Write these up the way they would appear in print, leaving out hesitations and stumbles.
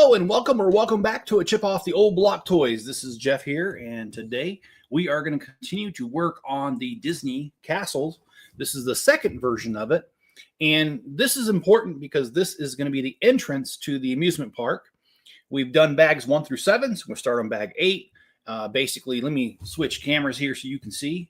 Hello and welcome back to a Chip Off the Old Block Toys. This is Jeff here, and today we are going to continue to work on the Disney castles. This is the second version of it, and this is important because this is going to be the entrance to the amusement park. We've done bags 1 through 7, so we'll start on bag 8. Basically, let me switch cameras here so you can see,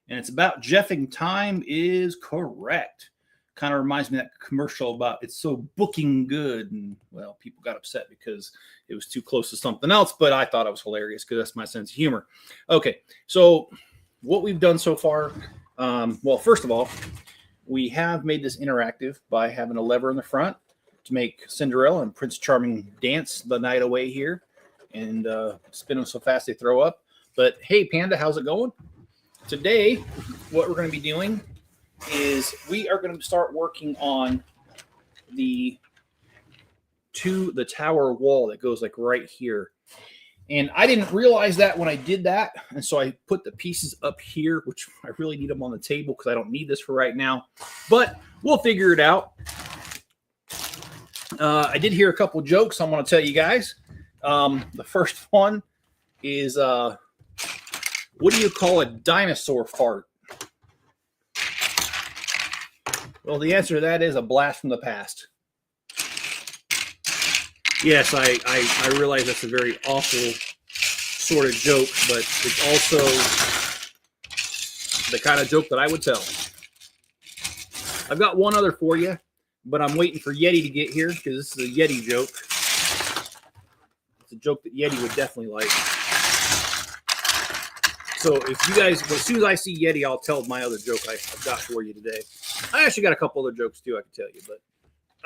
and it's about Jeffing time is correct. Kind of reminds me of that commercial about it's so booking good, and well, people got upset because it was too close to something else, but I thought it was hilarious because that's my sense of humor. Okay, so what we've done so far, well, first of all, we have made this interactive by having a lever in the front to make Cinderella and Prince Charming dance the night away here and spin them so fast they throw up. But hey, Panda, how's it going? Today, what we're going to be doing is we are going to start working on the tower wall that goes like right here. And I didn't realize that when I did that. And so I put the pieces up here, which I really need them on the table because I don't need this for right now. But we'll figure it out. I did hear a couple jokes I want to tell you guys. The first one is, what do you call a dinosaur fart? Well, the answer to that is a blast from the past. Yes, I realize that's a very awful sort of joke, but it's also the kind of joke that I would tell. I've got one other for you, but I'm waiting for Yeti to get here because this is a Yeti joke. It's a joke that Yeti would definitely like. So if you guys, as soon as I see Yeti, I'll tell my other joke I've got for you today. I actually got a couple other jokes too I can tell you, but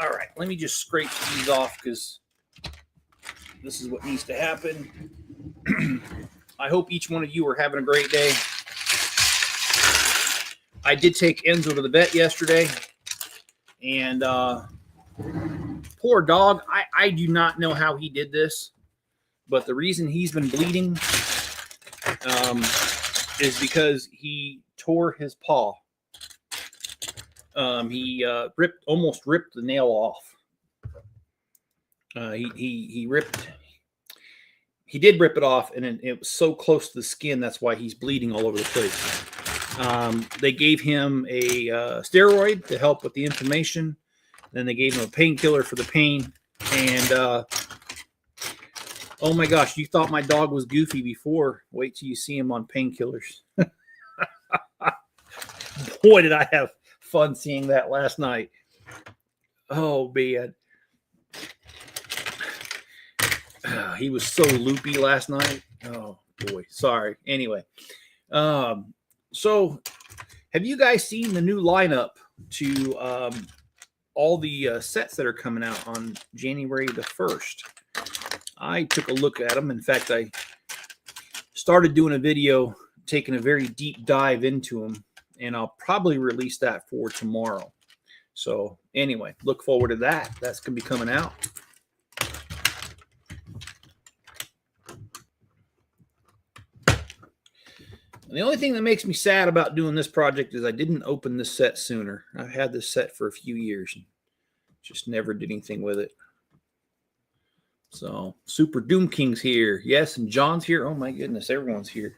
all right, let me just scrape these off because this is what needs to happen. I hope each one of you are having a great day. I did take Enzo to the vet yesterday, and poor dog, I do not know how he did this, but the reason he's been bleeding is because he tore his paw. He almost ripped the nail off. He did rip it off, and it was so close to the skin. That's why he's bleeding all over the place. They gave him a steroid to help with the inflammation. Then they gave him a painkiller for the pain. And oh my gosh, you thought my dog was goofy before. Wait till you see him on painkillers. Boy, did I have fun seeing that last night. Oh, man. He was so loopy last night. Oh, boy. Sorry. Anyway. So have you guys seen the new lineup to all the sets that are coming out on January the 1st? I took a look at them. In fact, I started doing a video taking a very deep dive into them, and I'll probably release that for tomorrow. So anyway, look forward to that. That's going to be coming out. And the only thing that makes me sad about doing this project is I didn't open this set sooner. I've had this set for a few years and just never did anything with it. So Super Doom King's here. Yes, and John's here. Oh my goodness, everyone's here.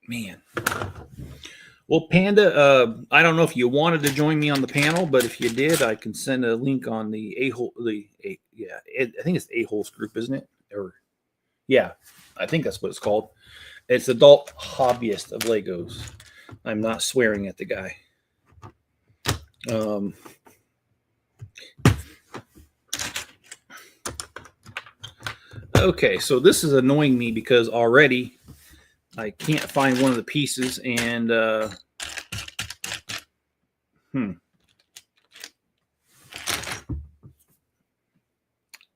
Man. Well, Panda, I don't know if you wanted to join me on the panel, but if you did, I can send a link on the I think it's A-Holes group, isn't it? Or yeah, I think that's what it's called. It's Adult Hobbyist of Legos. I'm not swearing at the guy. Okay, so this is annoying me because already I can't find one of the pieces, and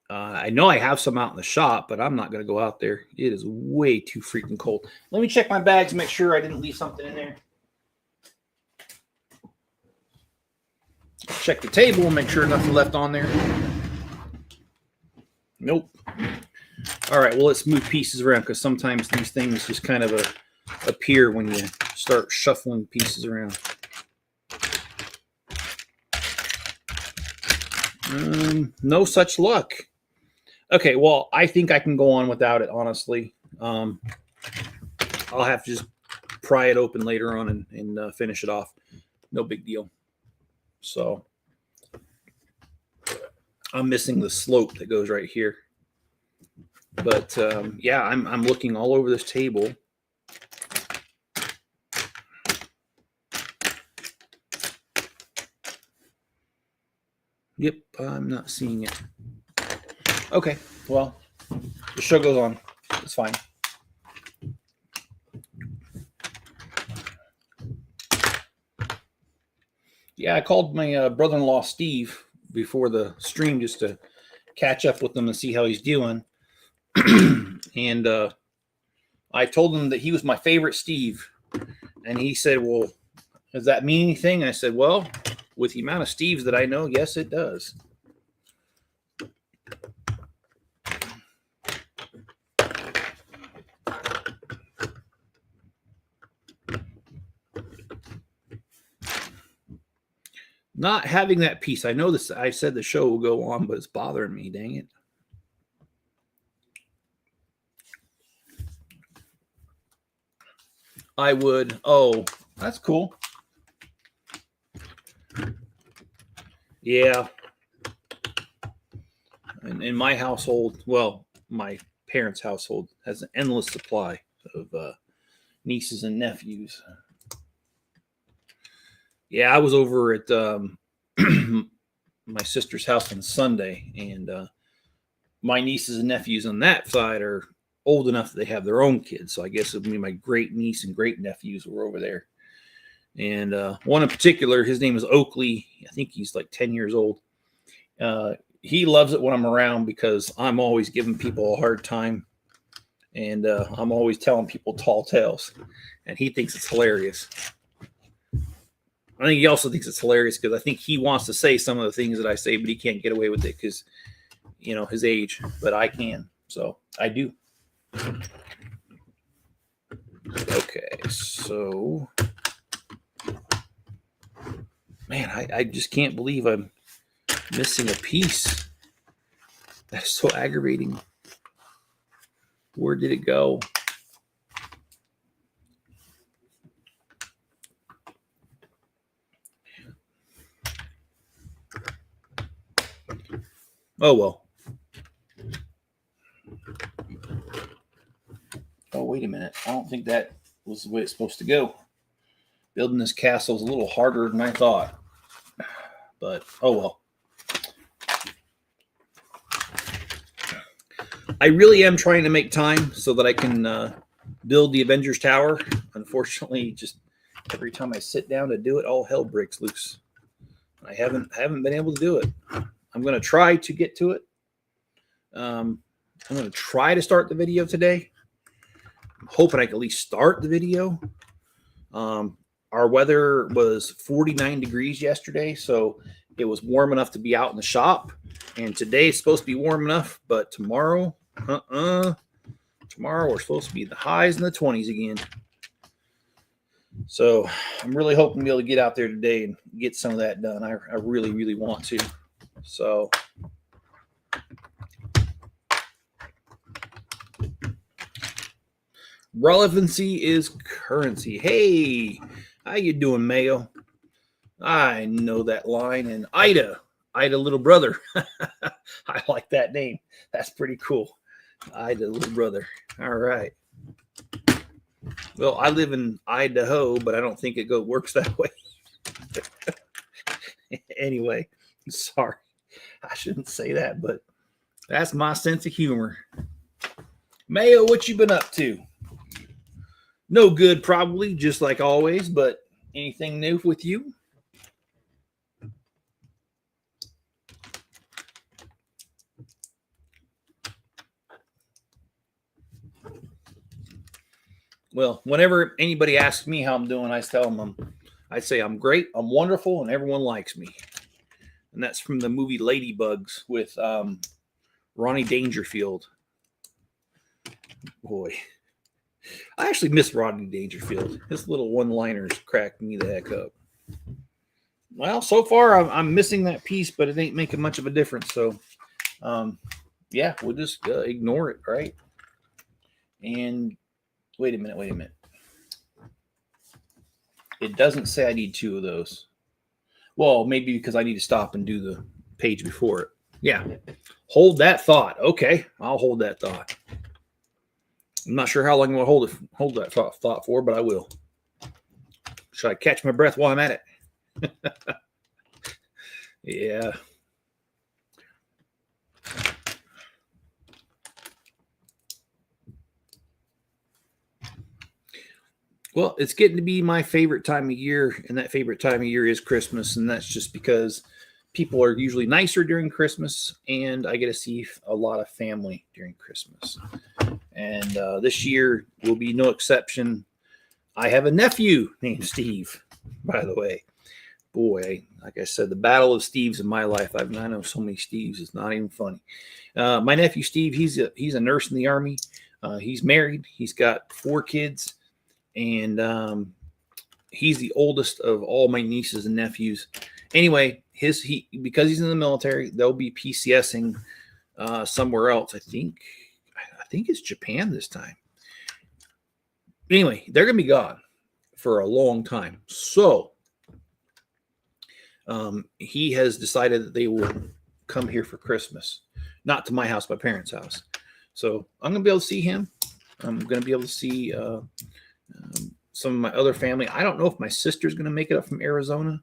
I know I have some out in the shop, but I'm not going to go out there. It is way too freaking cold. Let me check my bags, make sure I didn't leave something in there. Check the table and make sure nothing left on there. Nope. All right, well, let's move pieces around because sometimes these things just kind of appear when you start shuffling pieces around. No such luck. Okay, well, I think I can go on without it, honestly. I'll have to just pry it open later on and finish it off. No big deal. So I'm missing the slope that goes right here. But yeah, I'm looking all over this table. Yep, I'm not seeing it. Okay, well, the show goes on. It's fine. Yeah, I called my brother-in-law Steve before the stream just to catch up with him and see how he's doing. And I told him that he was my favorite Steve. And he said, well, does that mean anything? I said, well, with the amount of Steves that I know, yes, it does. Not having that piece. I know this. I said the show will go on, but it's bothering me. Dang it. I would. Oh, that's cool. Yeah. In my household, well, my parents' household has an endless supply of nieces and nephews. Yeah, I was over at my sister's house on Sunday, and my nieces and nephews on that side are old enough that they have their own kids. So I guess it would be my great niece and great nephews were over there. And one in particular, his name is Oakley. I think he's like 10 years old. He loves it when I'm around because I'm always giving people a hard time. And I'm always telling people tall tales. And he thinks it's hilarious. I think he also thinks it's hilarious because I think he wants to say some of the things that I say, but he can't get away with it because, you know, his age. But I can. So I do. Okay, so man, I just can't believe I'm missing a piece. That's so aggravating. Where did it go? Oh well. Oh, wait a minute. I don't think that was the way it's supposed to go. Building this castle is a little harder than I thought. But, oh well. I really am trying to make time so that I can build the Avengers Tower. Unfortunately, just every time I sit down to do it, all hell breaks loose. I haven't been able to do it. I'm going to try to get to it. I'm going to try to start the video today. I'm hoping I can at least start the video. Our weather was 49 degrees yesterday, so it was warm enough to be out in the shop. And today is supposed to be warm enough, but tomorrow, tomorrow we're supposed to be in the highs in the 20s again. So I'm really hoping to be able to get out there today and get some of that done. I really, really want to. So relevancy is currency. Hey, how you doing, Mayo? I know that line. And Ida, little brother. I like that name. That's pretty cool. Ida, little brother. All right. Well, I live in Idaho, but I don't think it works that way. Anyway, sorry. I shouldn't say that, but that's my sense of humor. Mayo, what you been up to? No good, probably, just like always, but anything new with you? Well, whenever anybody asks me how I'm doing, I tell them I say I'm great, I'm wonderful, and everyone likes me. And that's from the movie Ladybugs with Ronnie Dangerfield. Boy, I actually miss Rodney Dangerfield. His little one-liners cracked me the heck up. Well, so far I'm missing that piece, but it ain't making much of a difference. So, yeah, we'll just ignore it, right? And wait a minute. It doesn't say I need 2 of those. Well, maybe because I need to stop and do the page before it. Yeah. Hold that thought. Okay, I'll hold that thought. I'm not sure how long I'm going to hold that thought for, but I will. Should I catch my breath while I'm at it? Yeah. Well, it's getting to be my favorite time of year, and that favorite time of year is Christmas, and that's just because people are usually nicer during Christmas, and I get to see a lot of family during Christmas. And this year will be no exception. I have a nephew named Steve, by the way. Boy, like I said, the battle of Steves in my life. I know so many Steves. It's not even funny. My nephew Steve, he's a nurse in the Army. He's married. He's got 4 kids, and he's the oldest of all my nieces and nephews. Anyway, because he's in the military, they'll be PCSing somewhere else. I think it's Japan this time. Anyway, they're gonna be gone for a long time. So he has decided that they will come here for Christmas, not to my house, my parents' house. So I'm gonna be able to see him. I'm gonna be able to see some of my other family. I don't know if my sister's gonna make it up from Arizona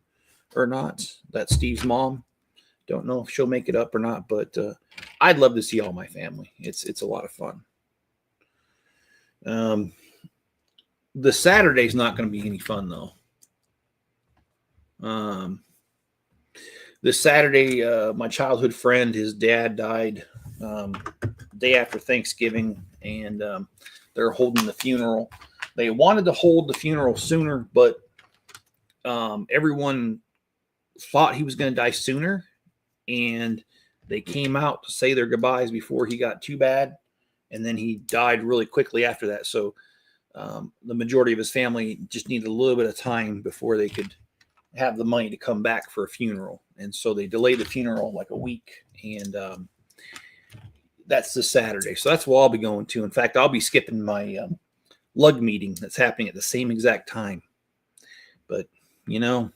or not. That's Steve's mom. Don't know if she'll make it up or not, but I'd love to see all my family. It's a lot of fun. The Saturday's not going to be any fun though. This Saturday, my childhood friend, his dad died day after Thanksgiving, and they're holding the funeral. They wanted to hold the funeral sooner, but everyone thought he was going to die sooner, and they came out to say their goodbyes before he got too bad, and then he died really quickly after that. So the majority of his family just needed a little bit of time before they could have the money to come back for a funeral. And so they delayed the funeral like a week, and that's this Saturday. So that's what I'll be going to. In fact, I'll be skipping my lug meeting that's happening at the same exact time. But, you know,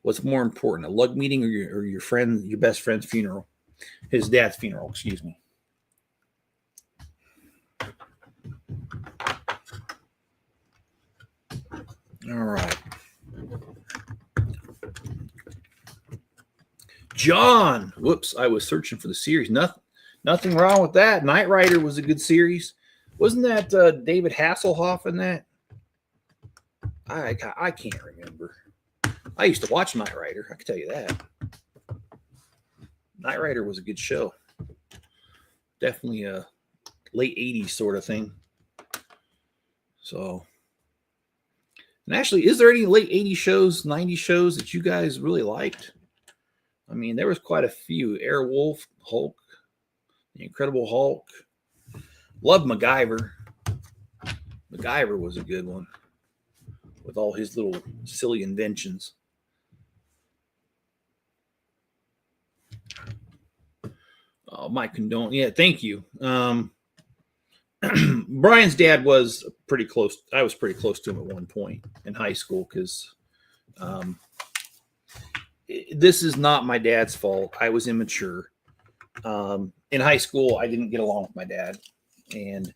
what's more important, a lug meeting or your best friend's funeral? His dad's funeral, excuse me. All right. John. Whoops, I was searching for the series. Nothing wrong with that. Knight Rider was a good series. Wasn't that David Hasselhoff in that? I can't remember. I used to watch Knight Rider. I can tell you that. Knight Rider was a good show. Definitely a late 80s sort of thing. So, and actually, is there any late 80s shows, 90s shows that you guys really liked? I mean, there was quite a few. Airwolf, Hulk, The Incredible Hulk. Love MacGyver. MacGyver was a good one with all his little silly inventions. Oh, my condone. Yeah, thank you. Brian's dad was pretty close. I was pretty close to him at one point in high school because this is not my dad's fault. I was immature. In high school, I didn't get along with my dad. And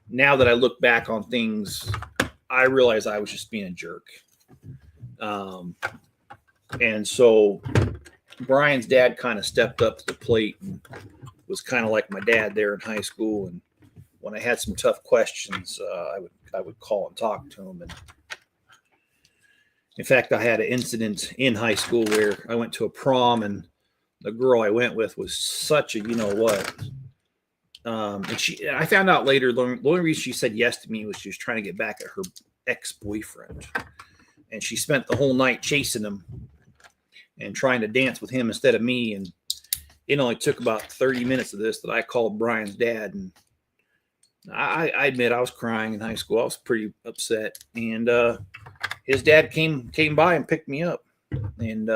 now that I look back on things, I realize I was just being a jerk. And so Brian's dad kind of stepped up to the plate and was kind of like my dad there in high school. And when I had some tough questions, I would call and talk to him. And in fact, I had an incident in high school where I went to a prom, and the girl I went with was such a you know what. And I found out later the only reason she said yes to me was she was trying to get back at her ex-boyfriend, and she spent the whole night chasing him and trying to dance with him instead of me. And it only took about 30 minutes of this that I called Brian's dad, and I admit I was crying in high school. I was pretty upset, and his dad came by and picked me up. and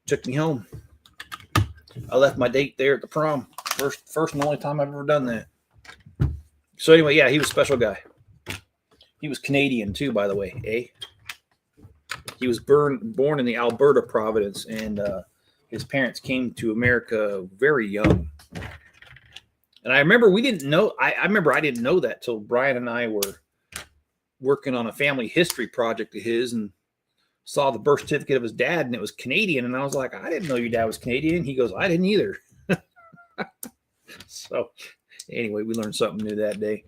took me home. I left my date there at the prom. First and only time I've ever done that. So anyway, yeah, he was a special guy. He was Canadian too, by the way, eh? He was born in the Alberta province, and his parents came to America very young. And I remember we didn't know. I remember I didn't know that till Brian and I were working on a family history project of his, and saw the birth certificate of his dad, and it was Canadian. And I was like, I didn't know your dad was Canadian. He goes, I didn't either. So anyway, we learned something new that day.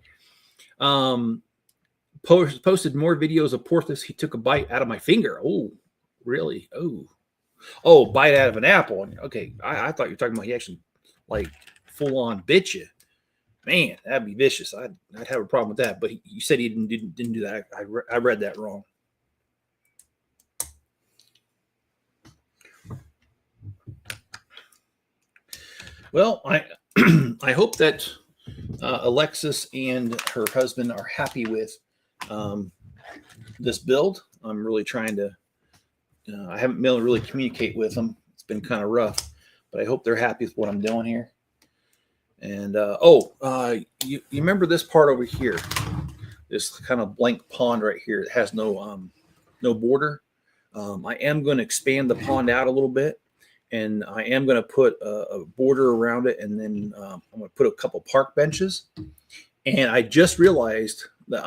Posted more videos of Porthos. He took a bite out of my finger. Oh, really? Oh, bite out of an apple. Okay, I thought you were talking about he actually like full on bit you. Man, that'd be vicious. I'd have a problem with that. But you said he didn't do that. I read that wrong. Well, I hope that Alexis and her husband are happy with this build. I'm really trying to. I haven't been able to really communicate with them. It's been kind of rough, but I hope they're happy with what I'm doing here. And you remember this part over here? This kind of blank pond right here. It has no border. I am going to expand the pond out a little bit. And I am going to put a border around it, and then I'm going to put a couple park benches. And I just realized that,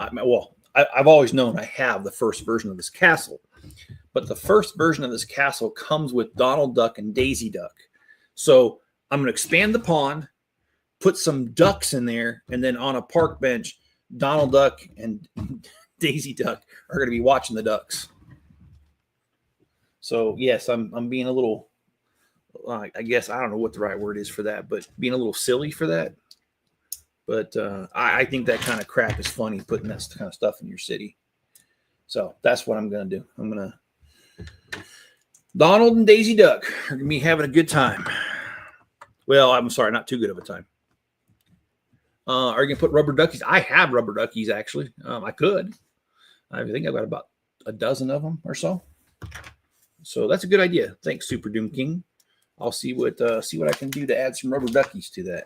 I've always known I have the first version of this castle. But the first version of this castle comes with Donald Duck and Daisy Duck. So I'm going to expand the pond, put some ducks in there, and then on a park bench, Donald Duck and Daisy Duck are going to be watching the ducks. So, yes, I'm being a little... I guess I don't know what the right word is for that, but being a little silly for that. But I think that kind of crap is funny, putting that kind of stuff in your city. So that's what I'm going to do. Donald and Daisy Duck are going to be having a good time. Well, I'm sorry, not too good of a time. Are you going to put rubber duckies? I have rubber duckies, actually. I could. I think I've got about a dozen of them or so. So that's a good idea. Thanks, Super Doom King. I'll see what I can do to add some rubber duckies to that.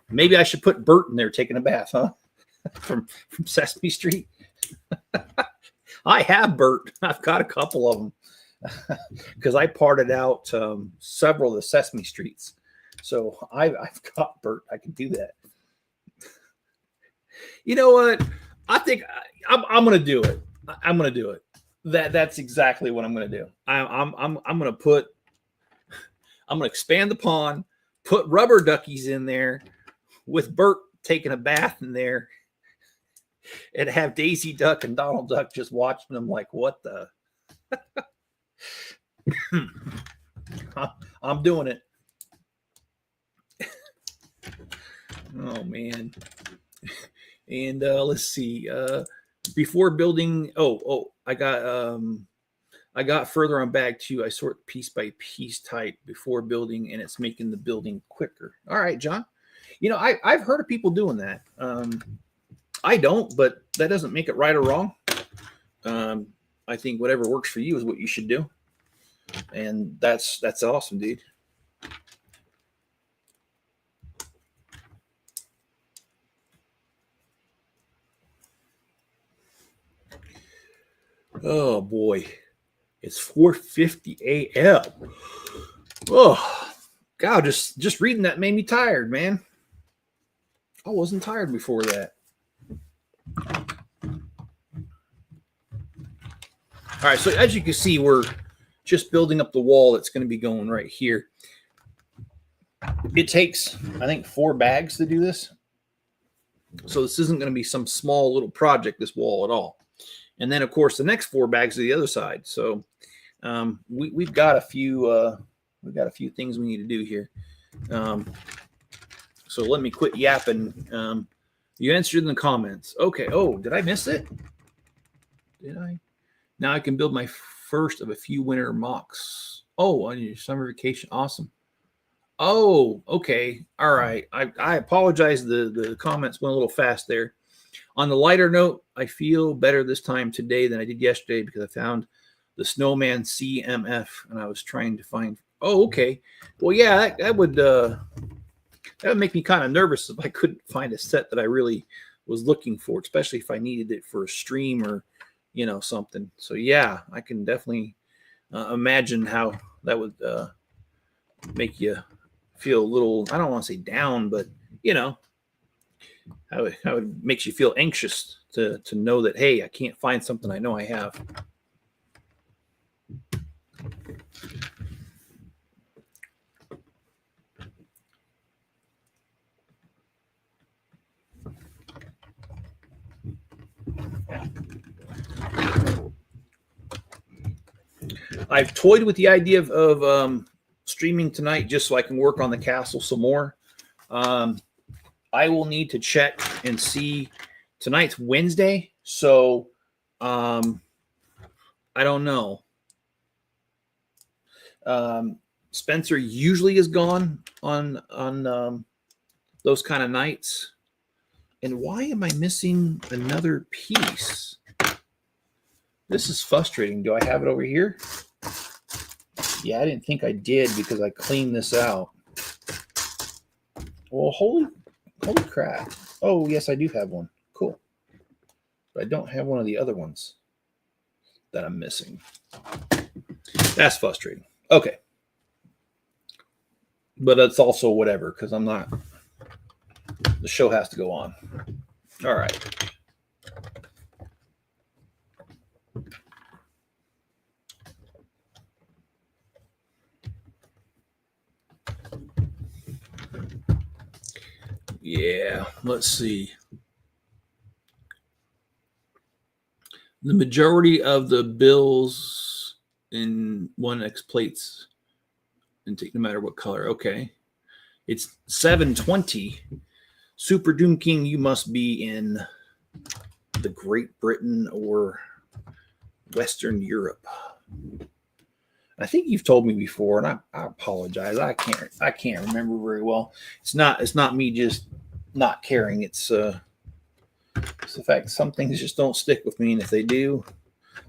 Maybe I should put Bert in there taking a bath, huh? from Sesame Street. I have Bert. I've got a couple of them because I parted out several of the Sesame Streets. So I've got Bert. I can do that. You know what? I think I'm going to do it. I'm going to do it. That's exactly what I'm going to do. I'm going to expand the pond, put rubber duckies in there with Bert taking a bath in there, and have Daisy Duck and Donald Duck just watching them like, what the? I'm doing it. Oh, man. And let's see. Before building, I got further on bag 2. I sort piece by piece type before building, and it's making the building quicker. All right, John. You know, I've heard of people doing that. I don't, but that doesn't make it right or wrong. I think whatever works for you is what you should do. And that's awesome, dude. Oh, boy. It's 4:50 a.m. Oh, God, just reading that made me tired, man. I wasn't tired before that. All right, so as you can see, we're just building up the wall that's going to be going right here. It takes, I think, 4 bags to do this. So this isn't going to be some small little project, this wall at all. And then, of course, the next 4 bags are the other side. So we've got a few things we need to do here. So let me quit yapping. You answered in the comments. Okay. Oh, did I miss it? Did I? Now I can build my first of a few winter mocks. Oh, on your summer vacation. Awesome. Oh, okay. All right. I apologize. The comments went a little fast there. On the lighter note, I feel better this time today than I did yesterday because I found the Snowman CMF, and I was trying to find. Oh, okay. Well, yeah, that would make me kind of nervous if I couldn't find a set that I really was looking for, especially if I needed it for a stream or something. So yeah, I can definitely imagine how that would make you feel a little, I don't want to say down, but how it makes you feel anxious to know that, hey, I can't find something I know I have. I've toyed with the idea of streaming tonight just so I can work on the castle some more. I will need to check and see. Tonight's Wednesday, so I don't know. Spencer usually is gone on those kind of nights. And why am I missing another piece? This is frustrating. Do I have it over here? Yeah, I didn't think I did because I cleaned this out. Well, holy crap. Oh, yes, I do have one. Cool. But I don't have one of the other ones that I'm missing. That's frustrating. Okay. But it's also whatever because I'm not. The show has to go on. All right. Yeah, let's see. The majority of the bills in 1X plates and take no matter what color. Okay. It's 720. Super Doom King, you must be in the Great Britain or Western Europe. I think you've told me before, and I apologize. I can't remember very well. It's not me just not caring. It's the fact some things just don't stick with me, and if they do,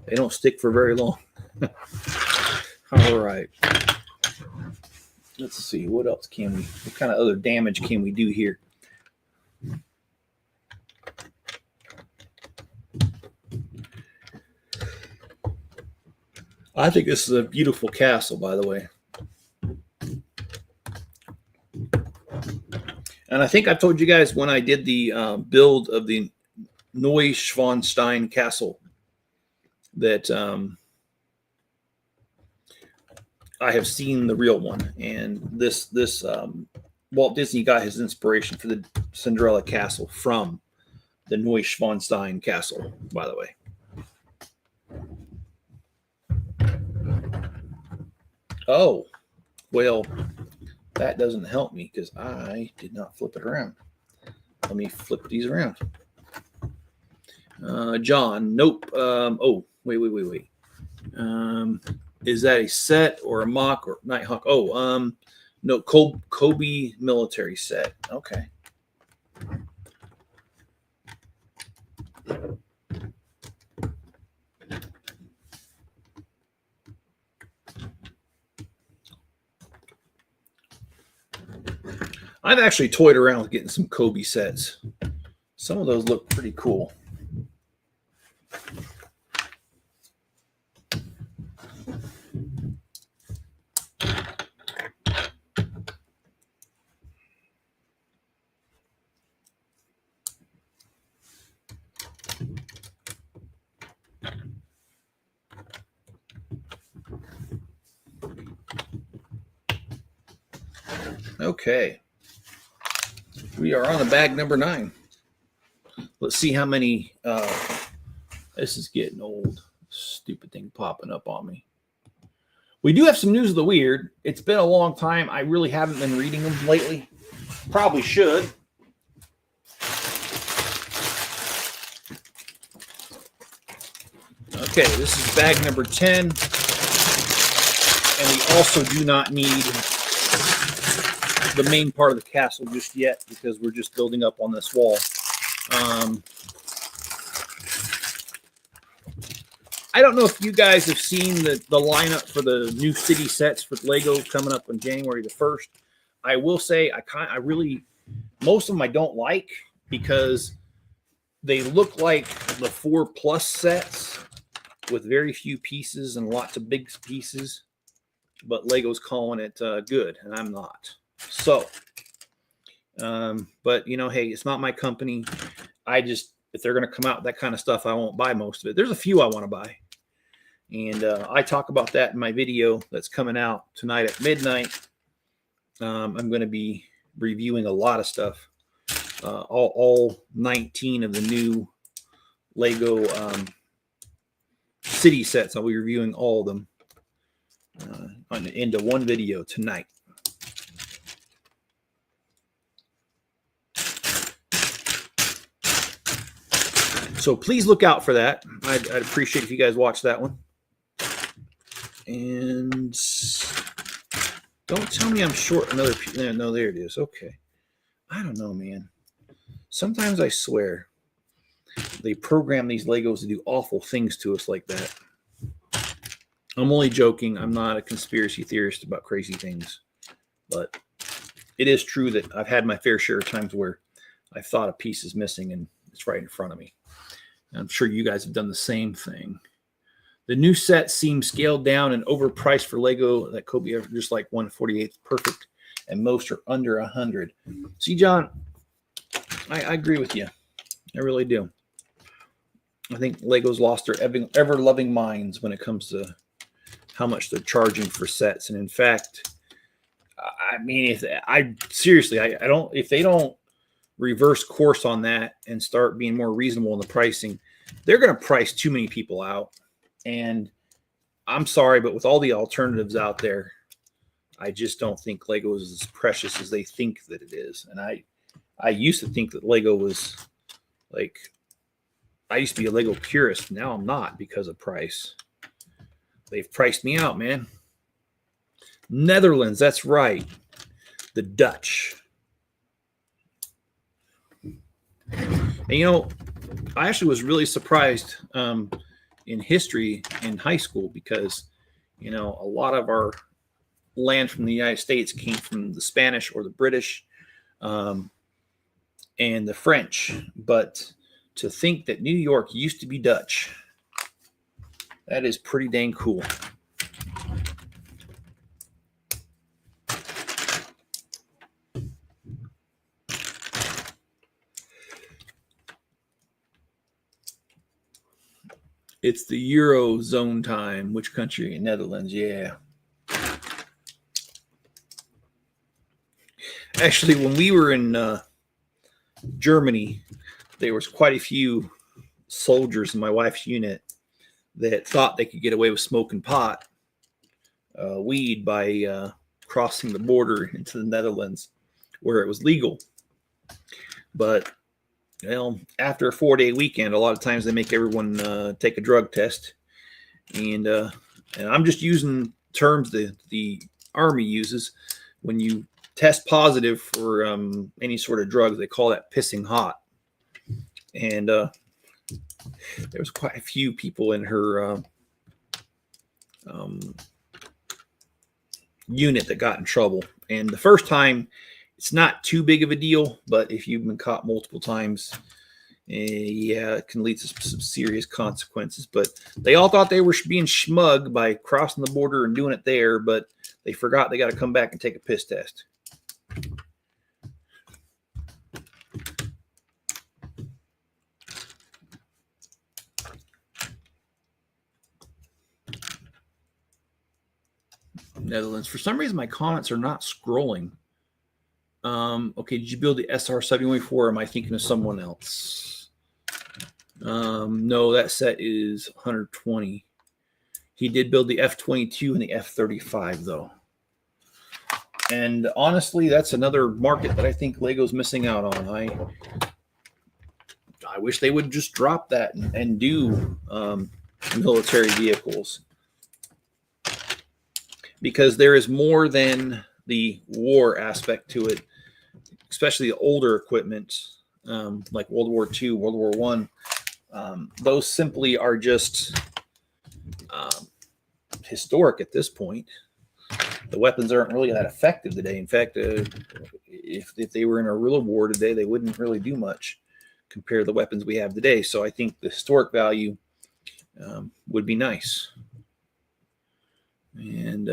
they don't stick for very long. All right. Let's see. What else what kind of other damage can we do here? I think this is a beautiful castle, by the way. And I think I told you guys when I did the build of the Neuschwanstein Castle that I have seen the real one. And this Walt Disney got his inspiration for the Cinderella Castle from the Neuschwanstein Castle, by the way. Oh, well, that doesn't help me because I did not flip it around. Let me flip these around. John, nope. Oh, wait. Is that a set or a mock or Nighthawk? Oh, no, Kobe military set. Okay. I've actually toyed around with getting some Kobe sets. Some of those look pretty cool. Okay. We are on the bag number 9. Let's see how many. This is getting old. Stupid thing popping up on me. We do have some news of the weird. It's been a long time. I really haven't been reading them lately. Probably should. Okay, this is bag number 10. And we also do not need the main part of the castle just yet because we're just building up on this wall. I don't know if you guys have seen the lineup for the new city sets for Lego coming up on January the 1st. I will say I really, most of them I don't like because they look like the 4+ sets with very few pieces and lots of big pieces, but Lego's calling it good, and I'm not. So, but you know, hey, it's not my company. If they're going to come out with that kind of stuff, I won't buy most of it. There's a few I want to buy. And I talk about that in my video that's coming out tonight at midnight. I'm going to be reviewing a lot of stuff. All 19 of the new Lego city sets. I'll be reviewing all of them into one video tonight. So please look out for that. I'd appreciate if you guys watch that one. And don't tell me I'm short another piece. No, there it is. Okay. I don't know, man. Sometimes I swear they program these Legos to do awful things to us like that. I'm only joking. I'm not a conspiracy theorist about crazy things. But it is true that I've had my fair share of times where I thought a piece is missing and it's right in front of me. And I'm sure you guys have done the same thing. The new set seems scaled down and overpriced for Lego that Kobe are just like 1/48 perfect, and most are under 100. See, John, I agree with you. I really do. I think Lego's lost their ever-loving minds when it comes to how much they're charging for sets. And in fact, I mean, if they don't reverse course on that and start being more reasonable in the pricing, they're going to price too many people out. And I'm sorry, but with all the alternatives out there, I just don't think Lego is as precious as they think that it is. And I used to think that Lego was like, I used to be a Lego purist. Now I'm not because of price. They've priced me out, man. Netherlands, that's right. The Dutch. And you know, I actually was really surprised in history in high school because, you know, a lot of our land from the United States came from the Spanish or the British and the French. But to think that New York used to be Dutch, that is pretty dang cool. It's the Eurozone time. Which country? Netherlands, yeah. Actually, when we were in Germany, there was quite a few soldiers in my wife's unit that thought they could get away with smoking pot, weed, by crossing the border into the Netherlands where it was legal. But well, after a 4-day weekend, a lot of times they make everyone take a drug test. And I'm just using terms the Army uses. When you test positive for any sort of drug, they call that pissing hot. And there was quite a few people in her unit that got in trouble. And the first time, it's not too big of a deal, but if you've been caught multiple times, yeah, it can lead to some serious consequences. But they all thought they were being schmug by crossing the border and doing it there, but they forgot they got to come back and take a piss test. Netherlands. For some reason, my comments are not scrolling. Okay, did you build the SR-71 or am I thinking of someone else? No, that set is 120. He did build the F-22 and the F-35, though. And honestly, that's another market that I think Lego's missing out on. I wish they would just drop that and do military vehicles. Because there is more than the war aspect to it, especially the older equipment, like World War II, World War I. Those simply are just historic at this point. The weapons aren't really that effective today. In fact, if they were in a real war today, they wouldn't really do much compared to the weapons we have today. So I think the historic value would be nice. And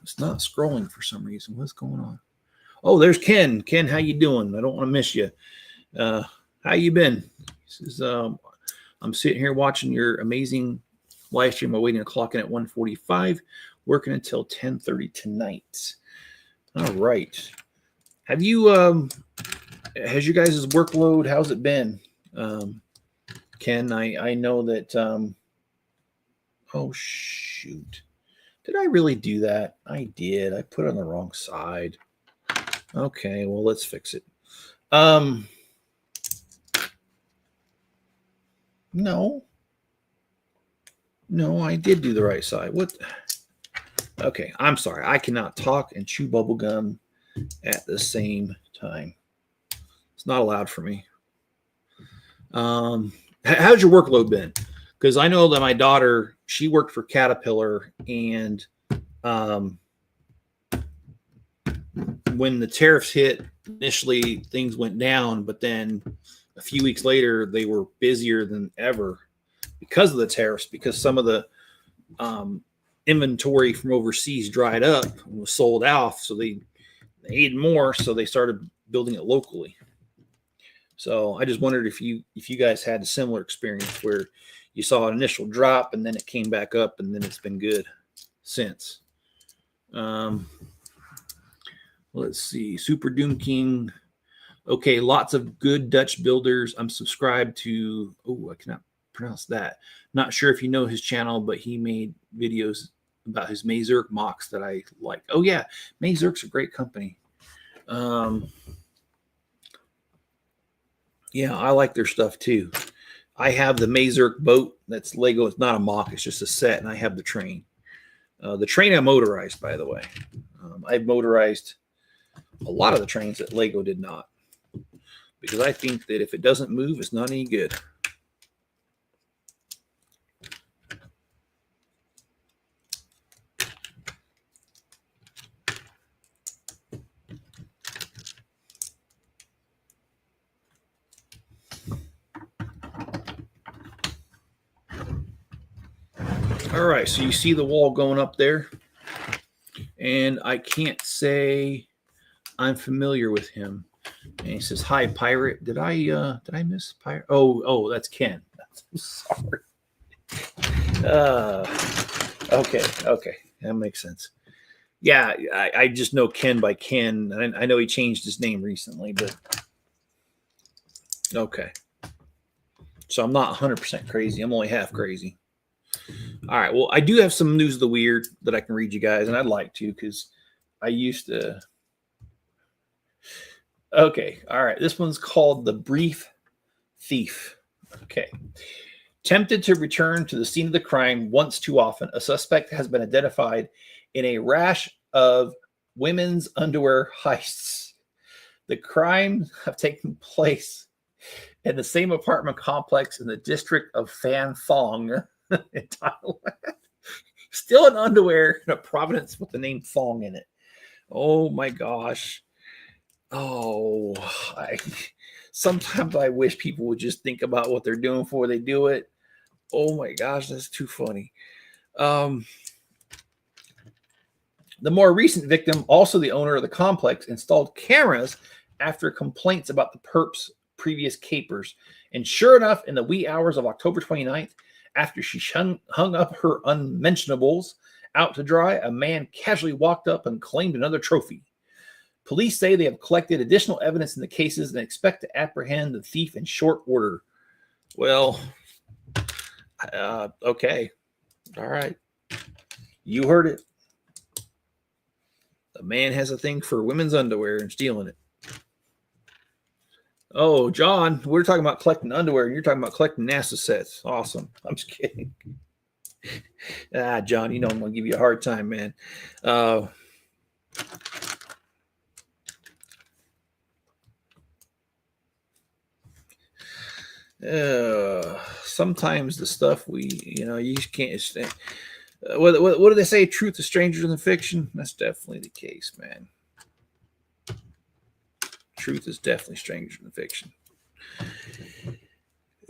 it's not scrolling for some reason. What's going on? Oh, there's Ken. Ken, how you doing? I don't want to miss you. How you been? This is, I'm sitting here watching your amazing live stream. I'm waiting to clock in at 1:45, working until 10:30 tonight. All right. Have you, has your guys' workload, how's it been? Ken, I know that, oh, shoot. Did I really do that? I did. I put it on the wrong side. Okay, well, let's fix it. No, I did do the right side. What? Okay, I'm sorry. I cannot talk and chew bubble gum at the same time. It's not allowed for me. How's your workload been? Because I know that my daughter, she worked for Caterpillar, and when the tariffs hit, initially things went down, but then a few weeks later, they were busier than ever because of the tariffs, because some of the inventory from overseas dried up and was sold off. So they needed more. So they started building it locally. So I just wondered if you guys had a similar experience where you saw an initial drop and then it came back up and then it's been good since. Let's see. Super Doom King. Okay, lots of good Dutch builders. I'm subscribed to, I cannot pronounce that. Not sure if you know his channel, but he made videos about his Mazurk mocks that I like. Oh, yeah, Mazurk's a great company. Yeah, I like their stuff too. I have the Mazurk boat that's Lego. It's not a mock, it's just a set, and I have the train. The train I motorized, by the way. I've motorized a lot of the trains that Lego did not, because I think that if it doesn't move, it's not any good. All right, so you see the wall going up there, and I can't say I'm familiar with him. And he says, "Hi, pirate." Did I miss pirate? Oh, that's Ken. I'm sorry. Okay, that makes sense. Yeah, I just know Ken by Ken. I know he changed his name recently, but okay. So I'm not 100% crazy. I'm only half crazy. All right. Well, I do have some news of the weird that I can read you guys, and I'd like to because I used to. Okay. All right. This one's called The Brief Thief. Okay. Tempted to return to the scene of the crime once too often, a suspect has been identified in a rash of women's underwear heists. The crimes have taken place in the same apartment complex in the district of Phan Thong in Thailand. Still in underwear in a Providence with the name Thong in it. Oh my gosh. Oh, sometimes I wish people would just think about what they're doing before they do it. Oh my gosh, that's too funny. The more recent victim, also the owner of the complex, installed cameras after complaints about the perp's previous capers. And sure enough, in the wee hours of October 29th, after she hung up her unmentionables out to dry, a man casually walked up and claimed another trophy. Police say they have collected additional evidence in the cases and expect to apprehend the thief in short order. Well, okay. All right. You heard it. The man has a thing for women's underwear and stealing it. Oh, John, we're talking about collecting underwear, and you're talking about collecting NASA sets. Awesome. I'm just kidding. John, you know I'm going to give you a hard time, man. Sometimes the stuff you just can't. What do they say? Truth is stranger than fiction. That's definitely the case, man. Truth is definitely stranger than fiction.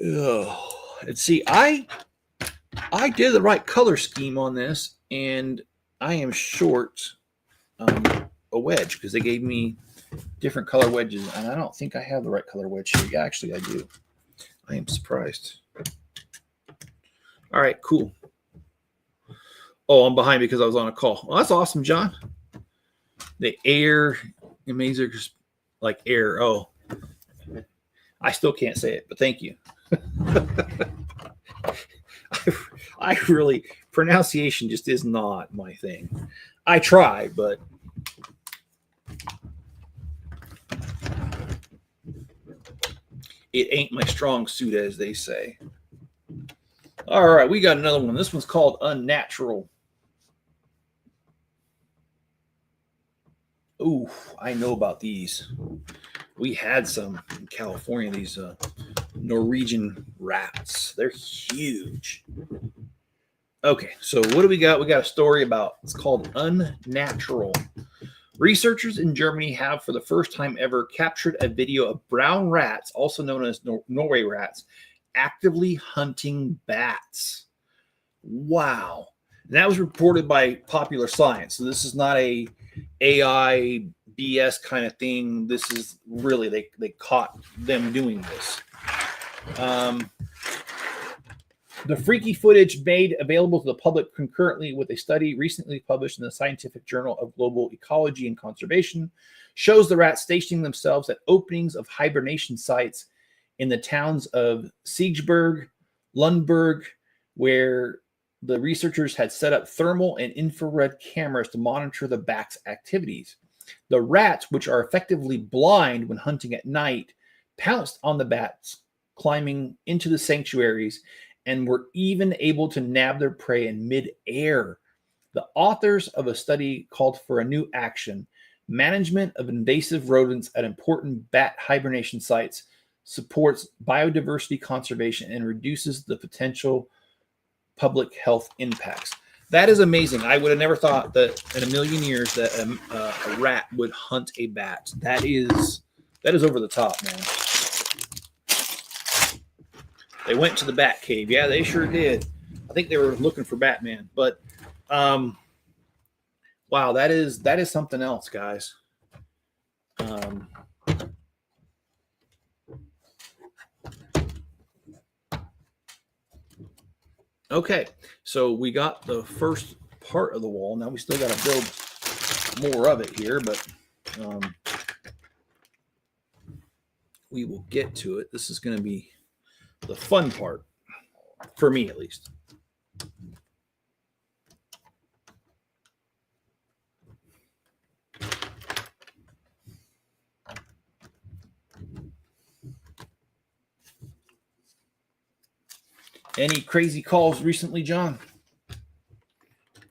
Oh, and see, I did the right color scheme on this, and I am short a wedge because they gave me different color wedges, and I don't think I have the right color wedge here. Yeah, actually, I do. I am surprised. All right, cool. Oh, I'm behind because I was on a call. Well, that's awesome, John. The air amazers like air. Oh, I still can't say it, but thank you. I really, pronunciation just is not my thing. I try, but it ain't my strong suit, as they say. All right, we got another one. This one's called Unnatural. Ooh, I know about these. We had some in California, these Norwegian rats. They're huge. Okay, so what do we got? We got a story about, it's called Unnatural. Researchers in Germany have, for the first time ever, captured a video of brown rats, also known as Norway rats, actively hunting bats. Wow. And that was reported by Popular Science. So this is not a AI BS kind of thing. This is really, they caught them doing this. The freaky footage made available to the public concurrently with a study recently published in the Scientific Journal of Global Ecology and Conservation shows the rats stationing themselves at openings of hibernation sites in the towns of Siegsburg, Lundberg, where the researchers had set up thermal and infrared cameras to monitor the bats' activities. The rats, which are effectively blind when hunting at night, pounced on the bats, climbing into the sanctuaries, and were even able to nab their prey in mid-air. The authors of a study called for a new action. Management of invasive rodents at important bat hibernation sites supports biodiversity conservation and reduces the potential public health impacts. That is amazing. I would have never thought that in a million years that a rat would hunt a bat. That is over the top, man. They went to the bat cave. Yeah, they sure did. I think they were looking for Batman. But wow, that is something else, guys. Okay, so we got the first part of the wall. Now we still got to build more of it here, but we will get to it. This is going to be the fun part, for me at least. Any crazy calls recently, John?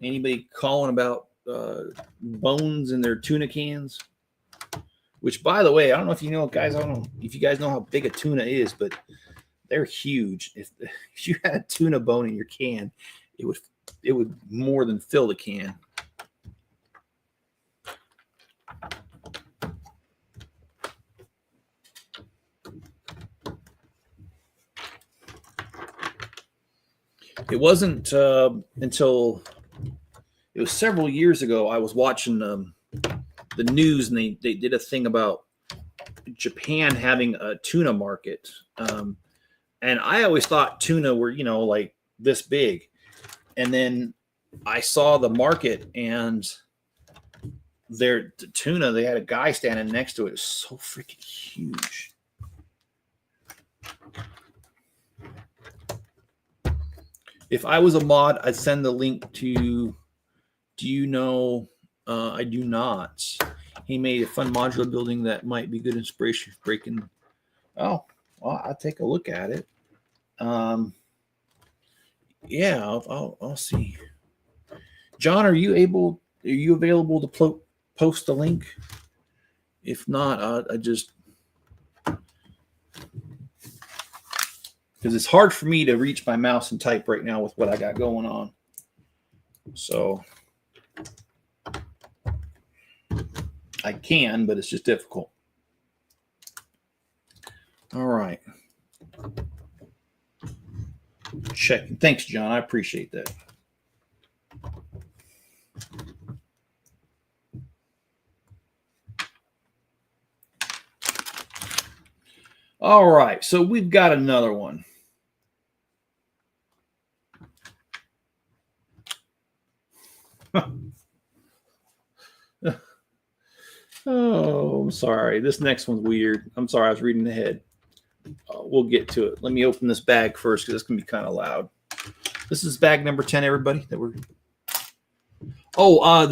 Anybody calling about bones in their tuna cans? Which, by the way, I don't know if you know, guys. I don't know if you guys know how big a tuna is, but they're huge. If you had a tuna bone in your can, it would more than fill the can. It wasn't until it was several years ago. I was watching the news, and they did a thing about Japan having a tuna market. And I always thought tuna were, like this big. And then I saw the market, and the tuna, they had a guy standing next to it. It was so freaking huge. If I was a mod, I'd send the link to, do you know, I do not. He made a fun modular building that might be good inspiration for breaking. Oh, well, I'll take a look at it. Yeah, I'll see. John, are you available to post the link? If not, I just, because it's hard for me to reach my mouse and type right now with what I got going on. So I can, but it's just difficult. All right. Check. Thanks, John. I appreciate that. All right. So we've got another one. Oh, I'm sorry. This next one's weird. I'm sorry. I was reading ahead. We'll get to it. Let me open this bag first because this can be kind of loud. This is bag number 10, everybody. The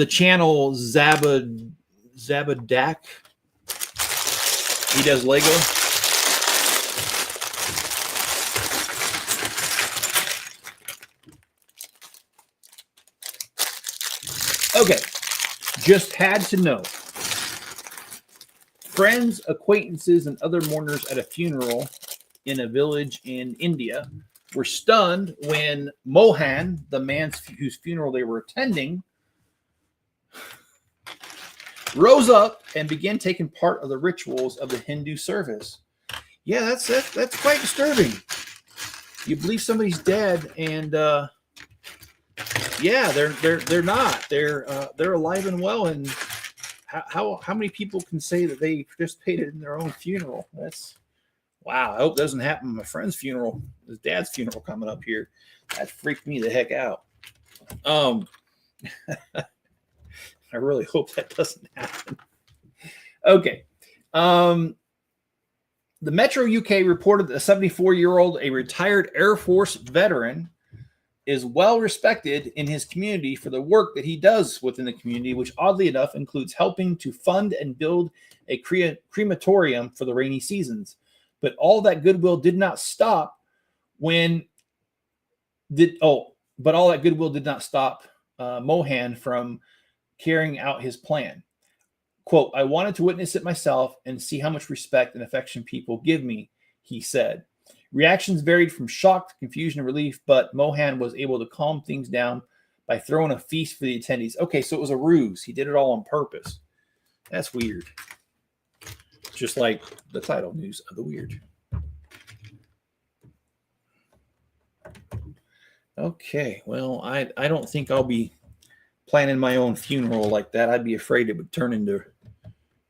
channel Zabadak. He does Lego. Okay. Just had to know. Friends, acquaintances, and other mourners at a funeral in a village in India were stunned when Mohan, the man whose funeral they were attending, rose up and began taking part of the rituals of the Hindu service. Yeah, that's quite disturbing. You believe somebody's dead, and yeah, they're not. They're alive and well, and how many people can say that they participated in their own funeral? That's wow. I hope it doesn't happen at my friend's funeral, his dad's funeral coming up here. That freaked me the heck out. I really hope that doesn't happen. Okay. The Metro UK reported that a 74-year-old, a retired Air Force veteran, is well respected in his community for the work that he does within the community, which oddly enough includes helping to fund and build a crematorium for the rainy seasons. But all that goodwill did not stop Mohan from carrying out his plan. Quote, "I wanted to witness it myself and see how much respect and affection people give me," he said. Reactions varied from shock to confusion and relief, but Mohan was able to calm things down by throwing a feast for the attendees. Okay, so it was a ruse. He did it all on purpose. That's weird. Just like the title, News of the Weird. Okay, well, I don't think I'll be planning my own funeral like that. I'd be afraid it would turn into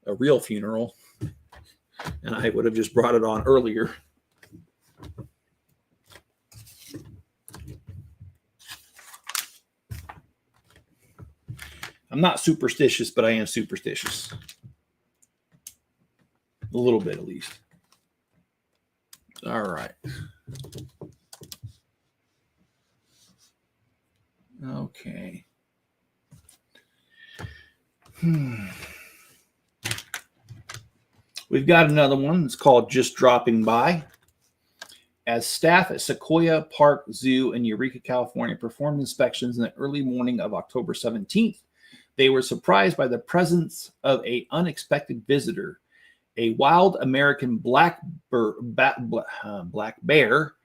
a real funeral, and I would have just brought it on earlier. I'm not superstitious, but I am superstitious. A little bit, at least. All right. Okay. We've got another one. It's called Just Dropping By. As staff at Sequoia Park Zoo in Eureka, California, performed inspections in the early morning of October 17th, they were surprised by the presence of an unexpected visitor, a wild American black bear,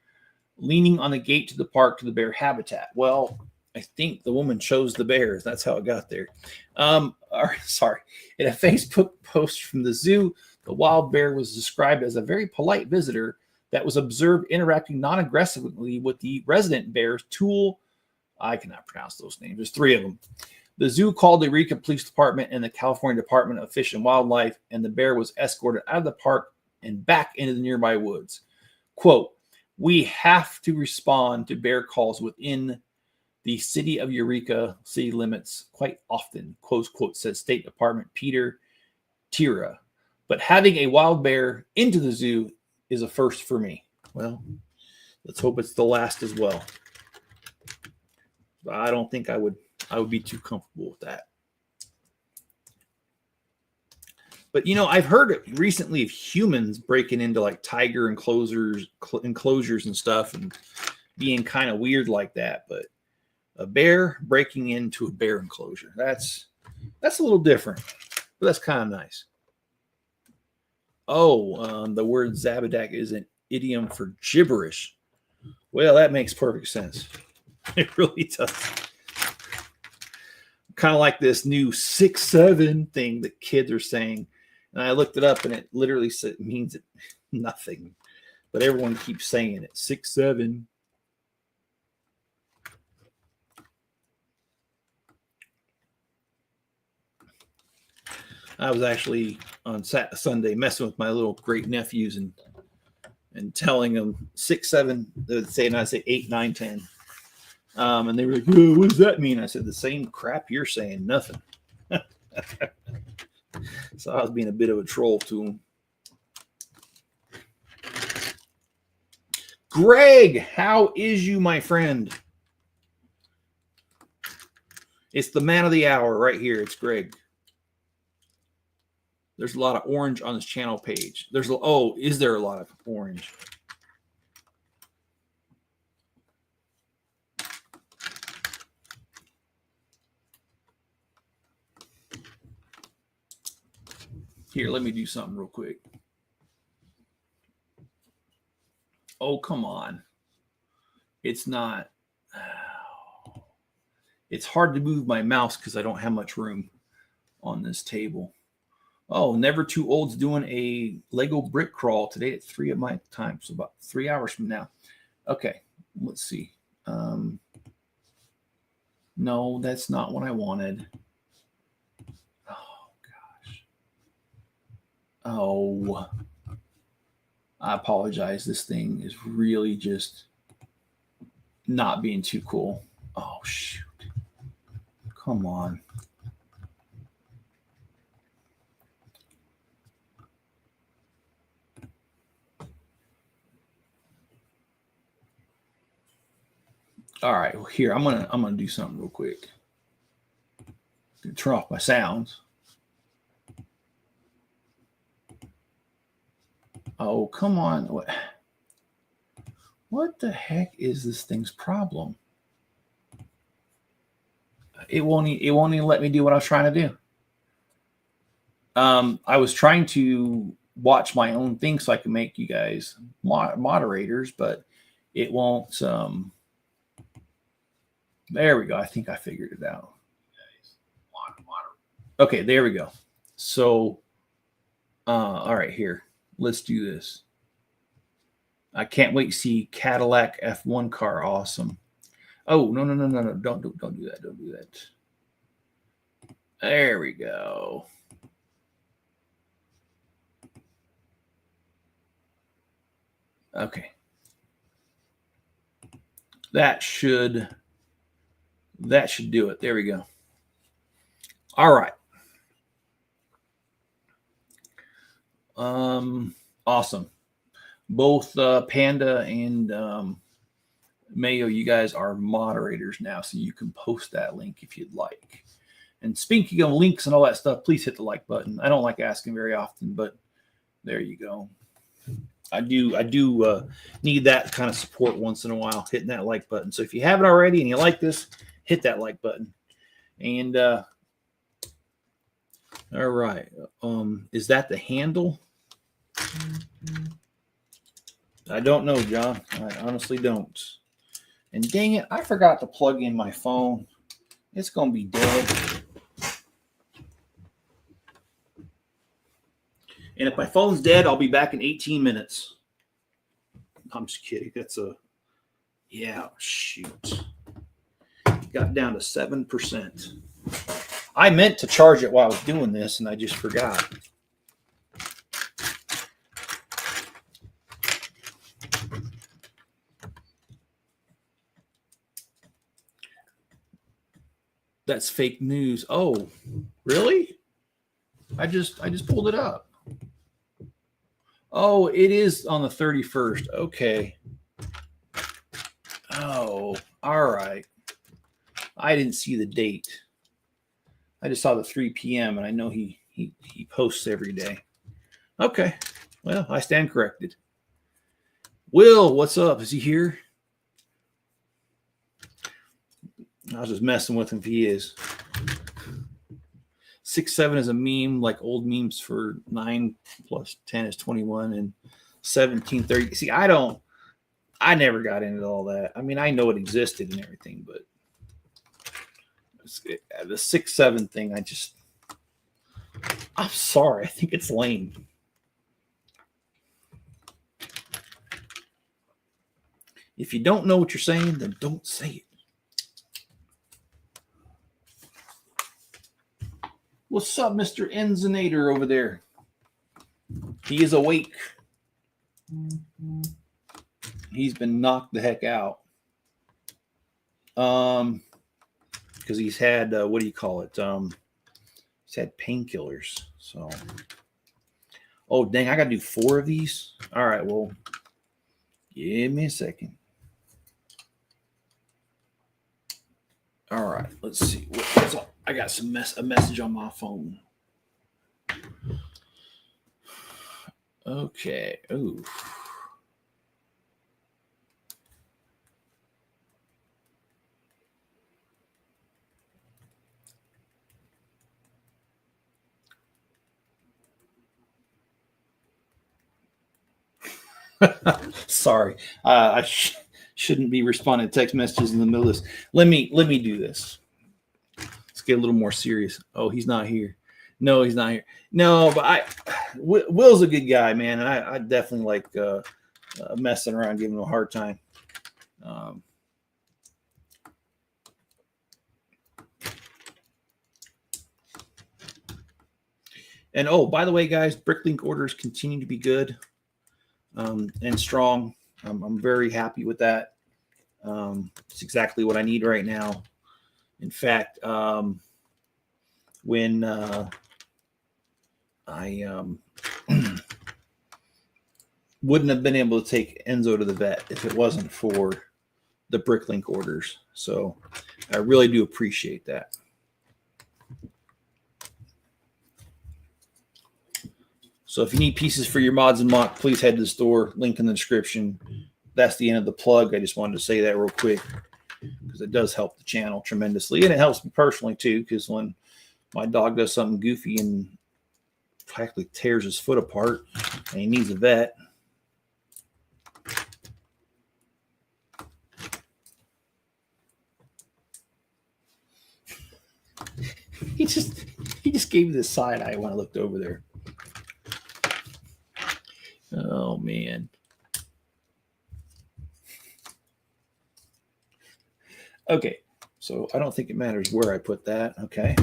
leaning on the gate to the park to the bear habitat. Well, I think the woman chose the bears. That's how it got there. In a Facebook post from the zoo, the wild bear was described as a very polite visitor that was observed interacting non-aggressively with the resident bears, Tool. I cannot pronounce those names. There's three of them. The zoo called the Eureka Police Department and the California Department of Fish and Wildlife, and the bear was escorted out of the park and back into the nearby woods. Quote, "We have to respond to bear calls within the city of Eureka city limits quite often," close quote, said State Department Peter Tira. "But having a wild bear into the zoo is a first for me." Well, let's hope it's the last as well. I don't think I would be too comfortable with that. But, I've heard recently of humans breaking into like tiger enclosures and stuff and being kind of weird like that. But a bear breaking into a bear enclosure, that's a little different, but that's kind of nice. The word Zabadak is an idiom for gibberish. Well, that makes perfect sense. It really does. kind of like this new 6'7" thing that kids are saying. And I looked it up, and it literally means nothing. But everyone keeps saying it, 6'7". I was actually on Sunday messing with my little great nephews and telling them 6'7". They would say, and I say 8, 9, 10. And they were like, oh, what does that mean? I said, the same crap you're saying, nothing. So I was being a bit of a troll to them. Greg, how is you, my friend? It's the man of the hour right here. It's Greg. There's a lot of orange on this channel page. Is there a lot of orange? Here, let me do something real quick. Oh, come on. It's not. It's hard to move my mouse because I don't have much room on this table. Oh, Never Too Old's doing a Lego brick crawl today at 3 of my time. So about 3 hours from now. Okay, let's see. No, that's not what I wanted. Oh, gosh. Oh, I apologize. This thing is really just not being too cool. Oh, shoot. Come on. All right, well, here I'm gonna do something real quick. Turn off my sounds. Oh, come on. What the heck is this thing's problem? It won't even let me do what I was trying to do. I was trying to watch my own thing so I can make you guys moderators, but it won't. There we go. I think I figured it out. Okay, there we go. So, all right, here. Let's do this. I can't wait to see Cadillac F1 car. Awesome. Oh, no. Don't do that. Don't do that. There we go. Okay. That should do it. There we go. All right. Awesome. Both Panda and Mayo, you guys are moderators now, so you can post that link if you'd like. And speaking of links and all that stuff, please hit the like button. I don't like asking very often, but there you go. I do need that kind of support once in a while, hitting that like button. So if you haven't already and you like this, hit that like button. And all right, is that the handle? I don't know, John. I honestly don't. And dang it, I forgot to plug in my phone. It's going to be dead. And if my phone's dead, I'll be back in 18 minutes. I'm just kidding. Yeah, shoot. Got down to 7%. I meant to charge it while I was doing this, and I just forgot. That's fake news. Oh, really? I just pulled it up. Oh, it is on the 31st. Okay. Oh, all right. I didn't see the date. I just saw the 3 p.m. and I know he posts every day. Okay. Well, I stand corrected. Will, what's up? Is he here? I was just messing with him if he is. 6'7" is a meme, like old memes for 9 plus 10 is 21 and 17, 30. See, I never got into all that. I mean, I know it existed and everything, but The 6-7 thing, I'm sorry. I think it's lame. If you don't know what you're saying, then don't say it. What's up, Mr. Enzenator over there? He is awake. He's been knocked the heck out. Because he's had, what do you call it? He's had painkillers. So, oh, dang, I got to do 4 of these? All right, well, give me a second. All right, let's see. What's up? I got a message on my phone. Okay. Ooh. Sorry. I shouldn't be responding to text messages in the middle of this. Let me do this. Let's get a little more serious. Oh, he's not here. No, he's not here. No, but Will's a good guy, man, and I definitely like messing around, giving him a hard time. And oh, by the way, guys, Bricklink orders continue to be good and strong. I'm very happy with that. It's exactly what I need right now. In fact, when I wouldn't have been able to take Enzo to the vet if it wasn't for the Bricklink orders. So I really do appreciate that. So if you need pieces for your mods and mock, please head to the store. Link in the description. That's the end of the plug. I just wanted to say that real quick because it does help the channel tremendously. And it helps me personally too, because when my dog does something goofy and practically tears his foot apart and he needs a vet, he just gave me this side eye when I looked over there. Oh man. Okay, so I don't think it matters where I put that. Okay.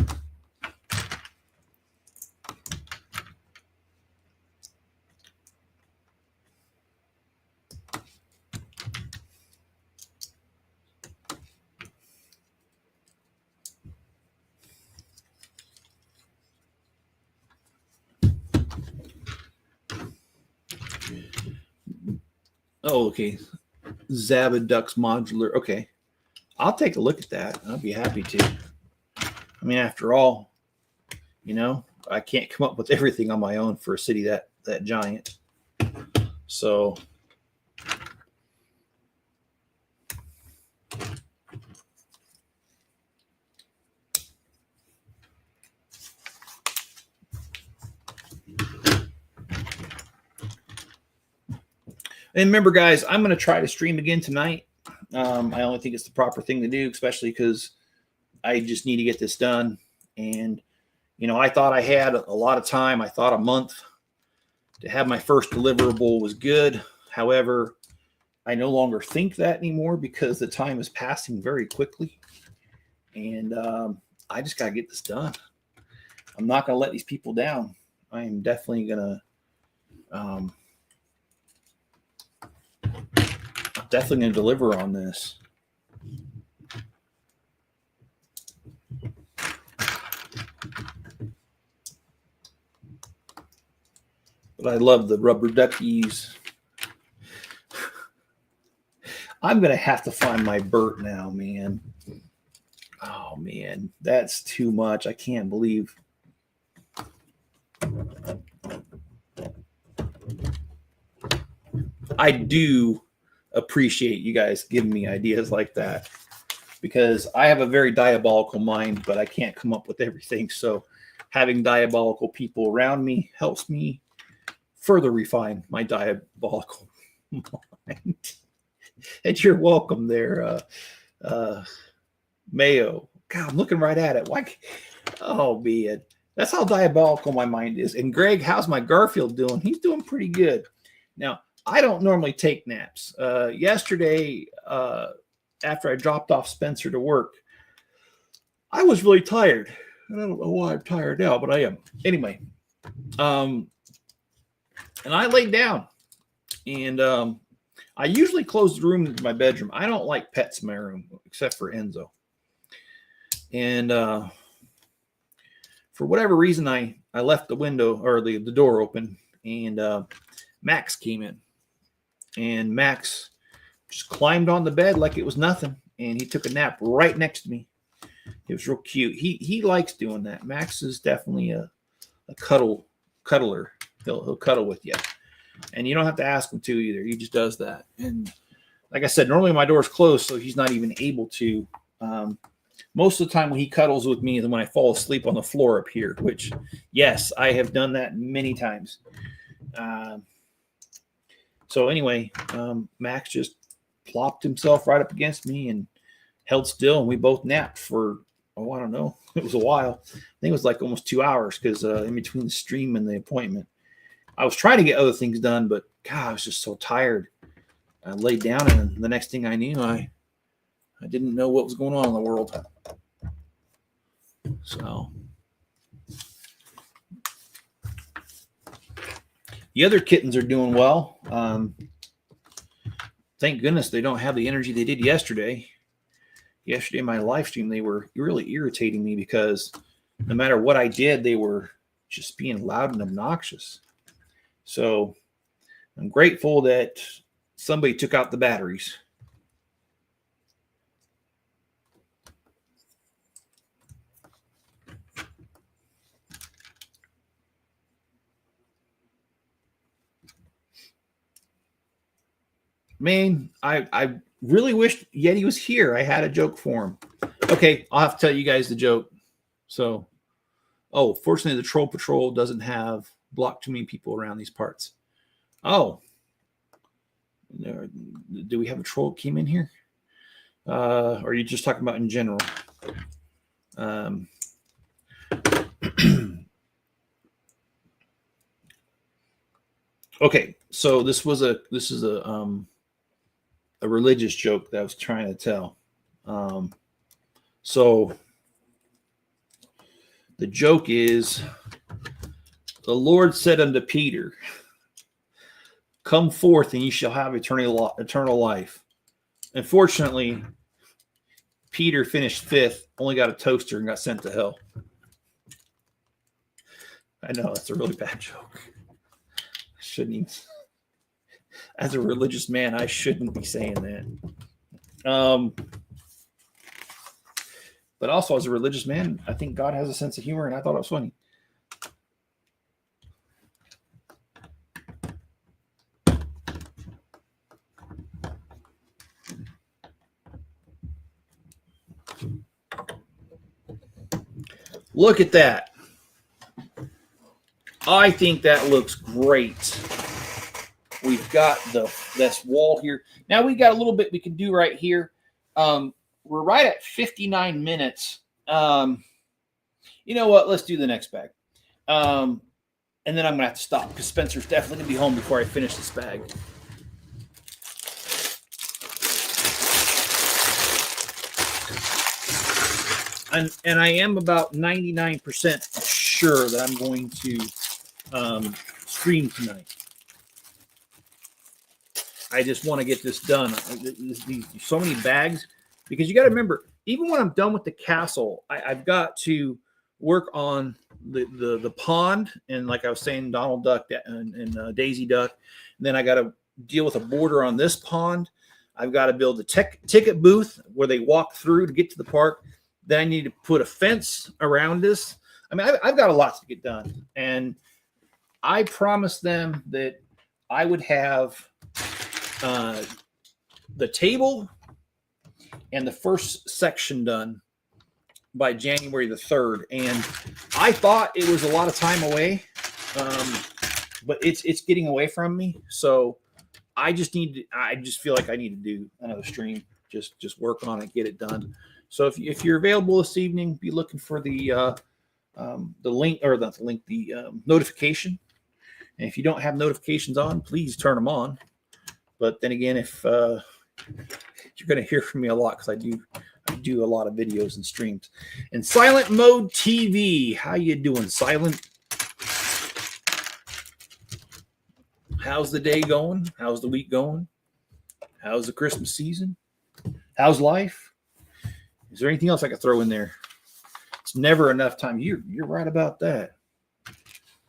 Oh, okay. Zabadux modular. Okay. I'll take a look at that. I'll be happy to. I mean, after all, you know, I can't come up with everything on my own for a city that giant. So and remember, guys, I'm going to try to stream again tonight. I only think it's the proper thing to do, especially because I just need to get this done. And, you know, I thought I had a lot of time. I thought a month to have my first deliverable was good. However, I no longer think that anymore because the time is passing very quickly. And I just got to get this done. I'm not going to let these people down. I am definitely going to deliver on this. But I love the rubber duckies. I'm going to have to find my Bert now, man. Oh, man. That's too much. I can't believe. I do appreciate you guys giving me ideas like that because I have a very diabolical mind, but I can't come up with everything. So having diabolical people around me helps me further refine my diabolical mind. And you're welcome there, Mayo. God, I'm looking right at it. Why? Oh, man. That's how diabolical my mind is. And Greg, how's my Garfield doing? He's doing pretty good. Now, I don't normally take naps. Yesterday, after I dropped off Spencer to work, I was really tired. I don't know why I'm tired now, but I am. Anyway, and I laid down. And I usually close the room into my bedroom. I don't like pets in my room, except for Enzo. And for whatever reason, I left the window or the door open, and Max came in. And Max just climbed on the bed like it was nothing, and he took a nap right next to me. It was real cute. He likes doing that. Max is definitely a cuddler. He'll cuddle with you. And you don't have to ask him to either. He just does that. And like I said, normally my door's closed, so he's not even able to. Most of the time when he cuddles with me is when I fall asleep on the floor up here, which, yes, I have done that many times. So anyway, Max just plopped himself right up against me and held still, and we both napped for, I don't know. It was a while. I think it was like almost 2 hours because in between the stream and the appointment. I was trying to get other things done, but God, I was just so tired. I laid down, and the next thing I knew, I didn't know what was going on in the world. So the other kittens are doing well. Thank goodness they don't have the energy they did yesterday. Yesterday in my live stream, they were really irritating me because no matter what I did, they were just being loud and obnoxious. So I'm grateful that somebody took out the batteries. Man, I really wished Yeti was here. I had a joke for him. Okay, I'll have to tell you guys the joke. So, fortunately, the Troll Patrol doesn't have block too many people around these parts. Oh, do we have a troll came in here? Or are you just talking about in general? Okay, so this is a religious joke that I was trying to tell. So the joke is, the Lord said unto Peter, come forth and you shall have eternal life. Unfortunately, Peter finished fifth, only got a toaster, and got sent to hell. I know, that's a really bad joke. I shouldn't even. As a religious man, I shouldn't be saying that. But also, as a religious man, I think God has a sense of humor, and I thought it was funny. Look at that. I think that looks great. We've got this wall here. Now we got a little bit we can do right here. We're right at 59 minutes. You know what? Let's do the next bag. And then I'm going to have to stop because Spencer's definitely going to be home before I finish this bag. And I am about 99% sure that I'm going to stream tonight. I just want to get this done. So many bags, because you got to remember, even when I'm done with the castle, I've got to work on the pond, and like I was saying, Donald Duck and Daisy Duck. And then I got to deal with a border on this pond. I've got to build a ticket booth where they walk through to get to the park. Then I need to put a fence around this. I mean, I've got a lot to get done, and I promised them that I would have the table and the first section done by January the 3rd. And I thought it was a lot of time away, but it's getting away from me. So I just feel like I need to do another stream. just work on it, get it done. So if you're available this evening, be looking for the link, or not the link, the notification. And if you don't have notifications on, please turn them on. But then again, if you're going to hear from me a lot, because I do a lot of videos and streams. And Silent Mode TV, how you doing, Silent? How's the day going? How's the week going? How's the Christmas season? How's life? Is there anything else I could throw in there? It's never enough time. You're right about that.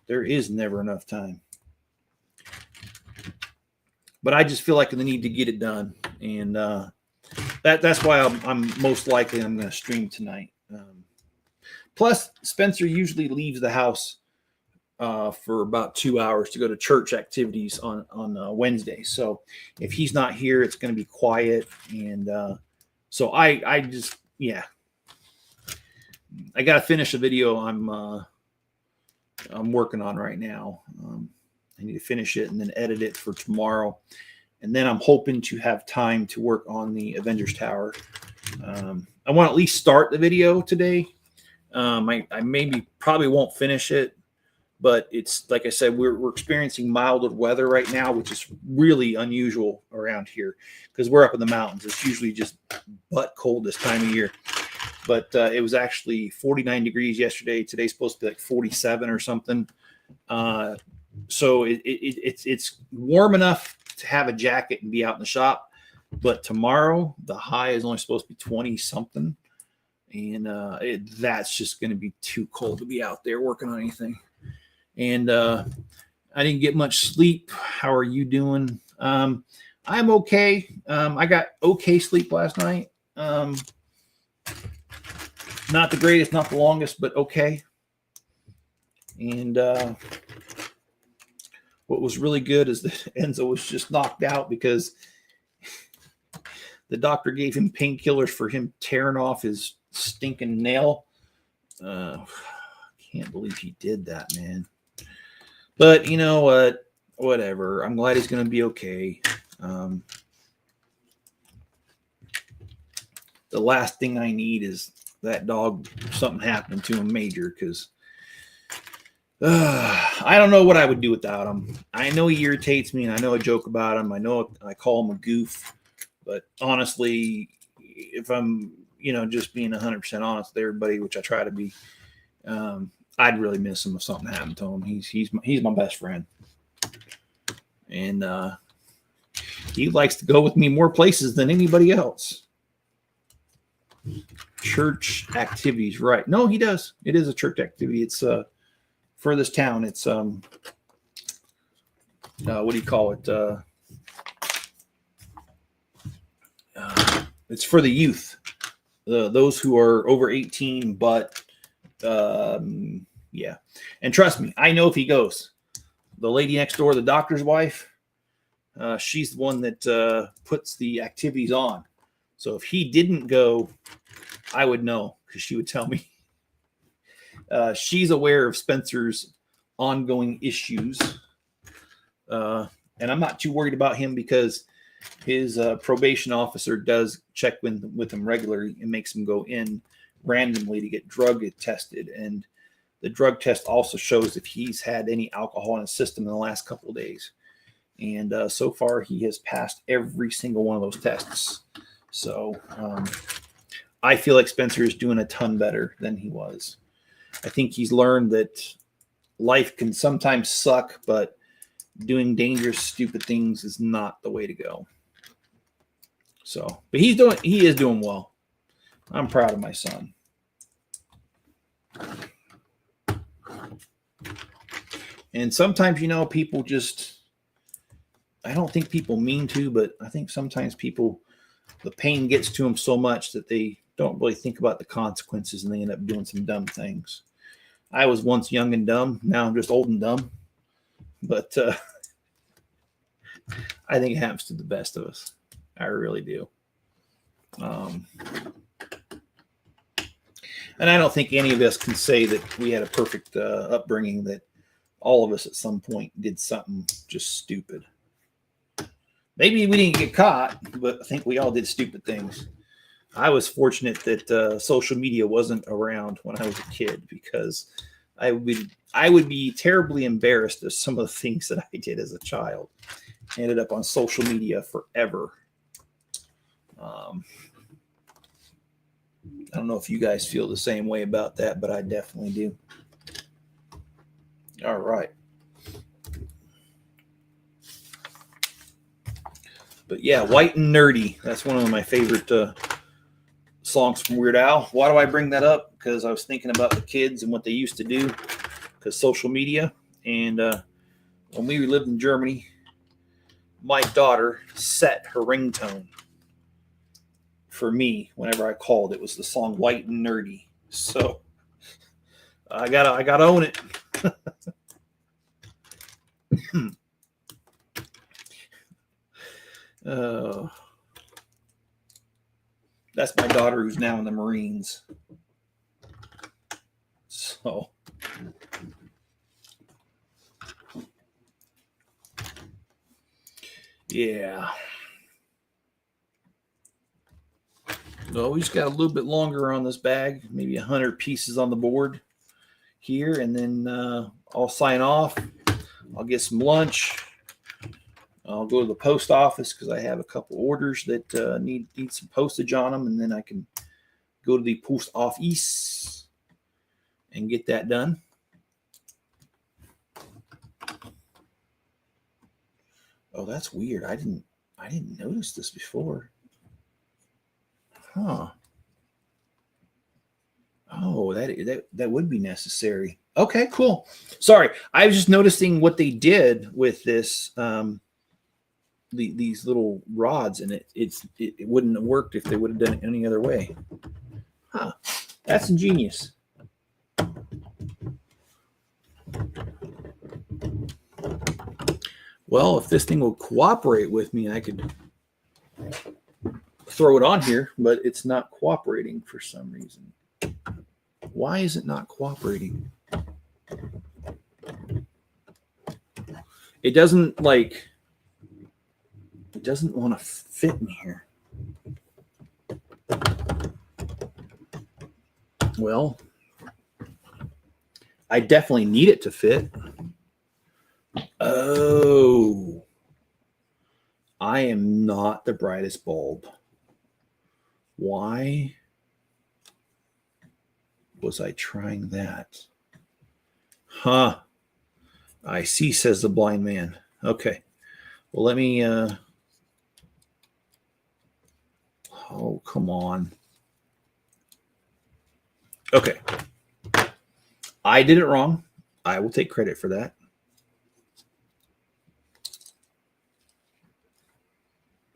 There is never enough time. But I just feel like the need to get it done, and that's why I'm most likely I'm going to stream tonight. Plus, Spencer usually leaves the house for about 2 hours to go to church activities on Wednesday. So if he's not here, it's going to be quiet. And so I just, yeah, I got to finish a video I'm working on right now. I need to finish it and then edit it for tomorrow. And then I'm hoping to have time to work on the Avengers Tower. I want to at least start the video today. I probably won't finish it. But it's like I said, we're experiencing milder weather right now, which is really unusual around here because we're up in the mountains. It's usually just butt cold this time of year. But it was actually 49 degrees yesterday. Today's supposed to be like 47 or something. So it's warm enough to have a jacket and be out in the shop. But tomorrow, the high is only supposed to be 20 something. And that's just going to be too cold to be out there working on anything. And I didn't get much sleep. How are you doing? I'm okay. I got okay sleep last night. Not the greatest, not the longest, but okay. And what was really good is that Enzo was just knocked out because the doctor gave him painkillers for him tearing off his stinking nail. Can't believe he did that, man. But you know what? Whatever. I'm glad he's going to be okay. The last thing I need is that dog, something happened to him major, because I don't know what I would do without him. I know he irritates me, and I know I joke about him. I know I call him a goof. But honestly, if I'm, just being 100% honest with everybody, which I try to be, I'd really miss him if something happened to him. He's my best friend, and he likes to go with me more places than anybody else. Church activities, right? No, he does. It is a church activity. It's for this town. It's what do you call it? It's for the youth, those who are over 18, but. Yeah. And trust me, I know if he goes. The lady next door, the doctor's wife, she's the one that puts the activities on. So if he didn't go, I would know, because she would tell me. She's aware of Spencer's ongoing issues. And I'm not too worried about him because his probation officer does check with him regularly and makes him go in randomly to get drug tested, and the drug test also shows if he's had any alcohol in his system in the last couple of days, and so far he has passed every single one of those tests. So I feel like Spencer is doing a ton better than he was. I think he's learned that life can sometimes suck, but doing dangerous, stupid things is not the way to go. So, but he is doing well. I'm proud of my son. And sometimes, people just, I don't think people mean to, but I think sometimes people, the pain gets to them so much that they don't really think about the consequences and they end up doing some dumb things. I was once young and dumb. Now I'm just old and dumb. But I think it happens to the best of us. I really do. And I don't think any of us can say that we had a perfect upbringing, that all of us at some point did something just stupid. Maybe we didn't get caught, but I think we all did stupid things. I was fortunate that social media wasn't around when I was a kid, because I would be terribly embarrassed of some of the things that I did as a child. Ended up on social media forever. I don't know if you guys feel the same way about that, but I definitely do. All right. But yeah, White and Nerdy. That's one of my favorite songs from Weird Al. Why do I bring that up? Because I was thinking about the kids and what they used to do, because social media. And when we lived in Germany, my daughter set her ringtone for me whenever I called. It was the song White and Nerdy. So I gotta own it. That's my daughter, who's now in the Marines. So yeah. So we just got a little bit longer on this bag, maybe 100 pieces on the board here, and then I'll sign off. I'll get some lunch. I'll go to the post office because I have a couple orders that need some postage on them, and then I can go to the post office and get that done. Oh, that's weird. I didn't notice this before. Huh. Oh, that would be necessary. Okay, cool. Sorry, I was just noticing what they did with this these little rods, and it wouldn't have worked if they would have done it any other way. Huh. That's ingenious. Well, if this thing will cooperate with me, I could throw it on here, but it's not cooperating for some reason. Why is it not cooperating? It doesn't want to fit in here. Well, I definitely need it to fit. Oh, I am not the brightest bulb. Why was I trying that? Huh. I see, says the blind man. Okay. Well, let me... Oh, come on. Okay. I did it wrong. I will take credit for that.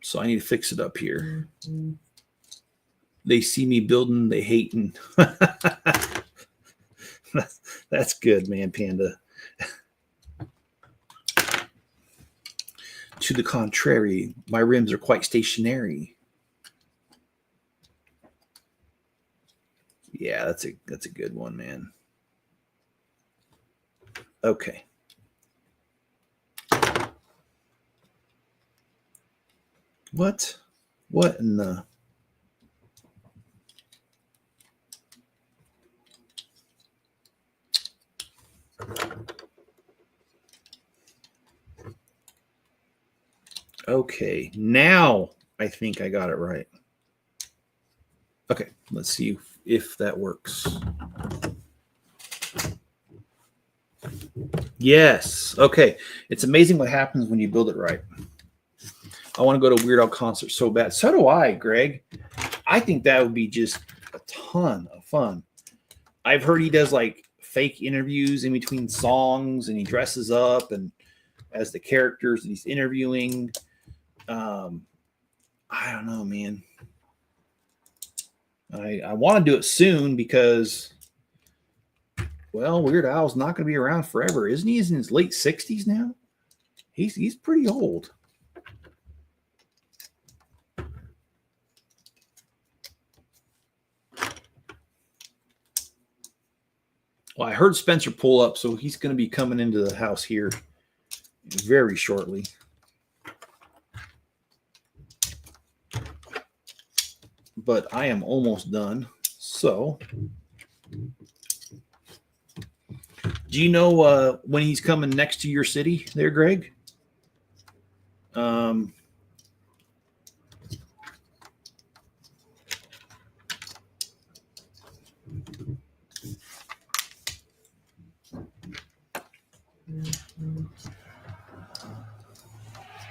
So I need to fix it up here. They see me building, they hating. That's good, man, Panda. To the contrary, my rims are quite stationary. Yeah, that's a good one, man. Okay. What in the... Okay, now I think I got it right. Okay, let's see if that works. Yes. Okay. It's amazing what happens when you build it right. I want to go to Weird Al concert so bad. So do I, Greg. I think that would be just a ton of fun. I've heard he does like fake interviews in between songs, and he dresses up and as the characters that he's interviewing. I don't know, man. I want to do it soon because, well, Weird Al's not going to be around forever, isn't he? He's in his late 60s now. He's pretty old. Well, I heard Spencer pull up, so he's going to be coming into the house here very shortly. but I am almost done. So, do you know when he's coming next to your city there, Greg?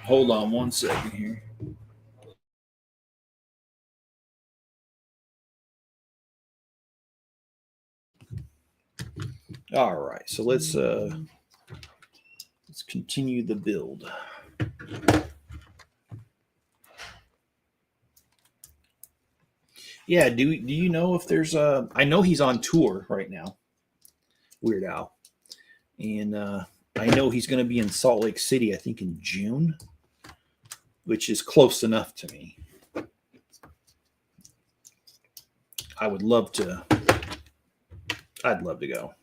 Hold on one second here. All right, so let's continue the build. Yeah, do you know if there's a? I know he's on tour right now, Weird Al, and I know he's going to be in Salt Lake City, I think in June, which is close enough to me. I would love to. I'd love to go.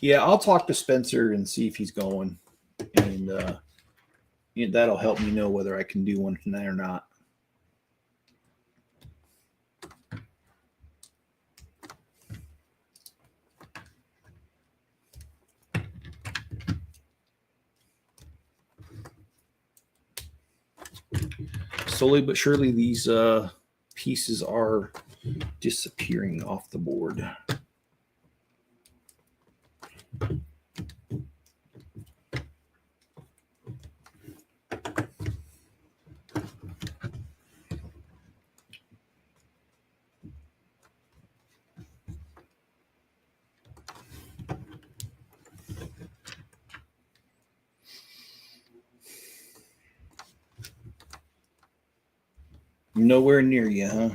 Yeah, I'll talk to Spencer and see if he's going, and that'll help me know whether I can do one tonight or not. Slowly but surely, these pieces are disappearing off the board. Nowhere near you, huh?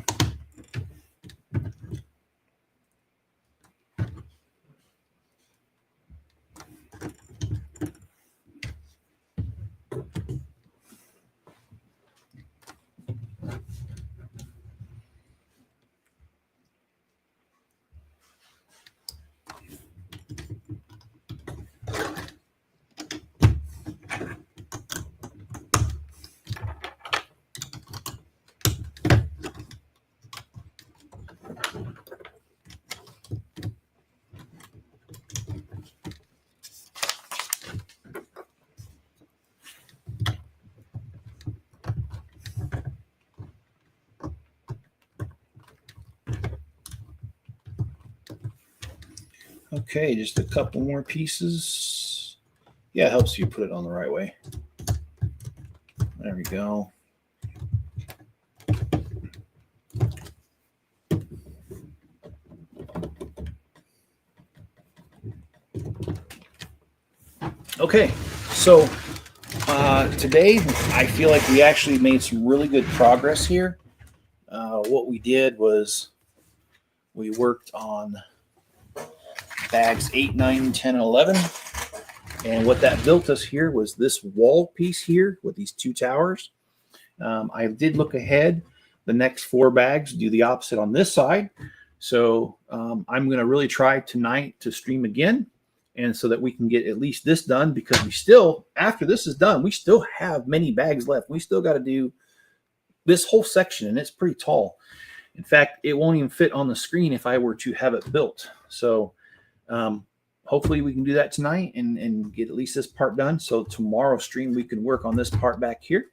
Okay, just a couple more pieces. Yeah, it helps you put it on the right way. There we go. Okay, so today I feel like we actually made some really good progress here. What we did was we worked on bags 8, 9, 10, and 11. And what that built us here was this wall piece here with these two towers. I did look ahead. The next 4 bags do the opposite on this side. So I'm going to really try tonight to stream again, and so that we can get at least this done, because we still, after this is done, we still have many bags left. We still got to do this whole section, and it's pretty tall. In fact, it won't even fit on the screen if I were to have it built. So hopefully we can do that tonight and get at least this part done. So tomorrow's stream, we can work on this part back here.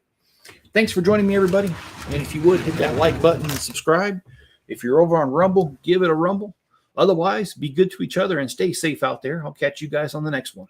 Thanks for joining me, everybody. And if you would, hit that like button and subscribe. If you're over on Rumble, give it a rumble. Otherwise, be good to each other and stay safe out there. I'll catch you guys on the next one.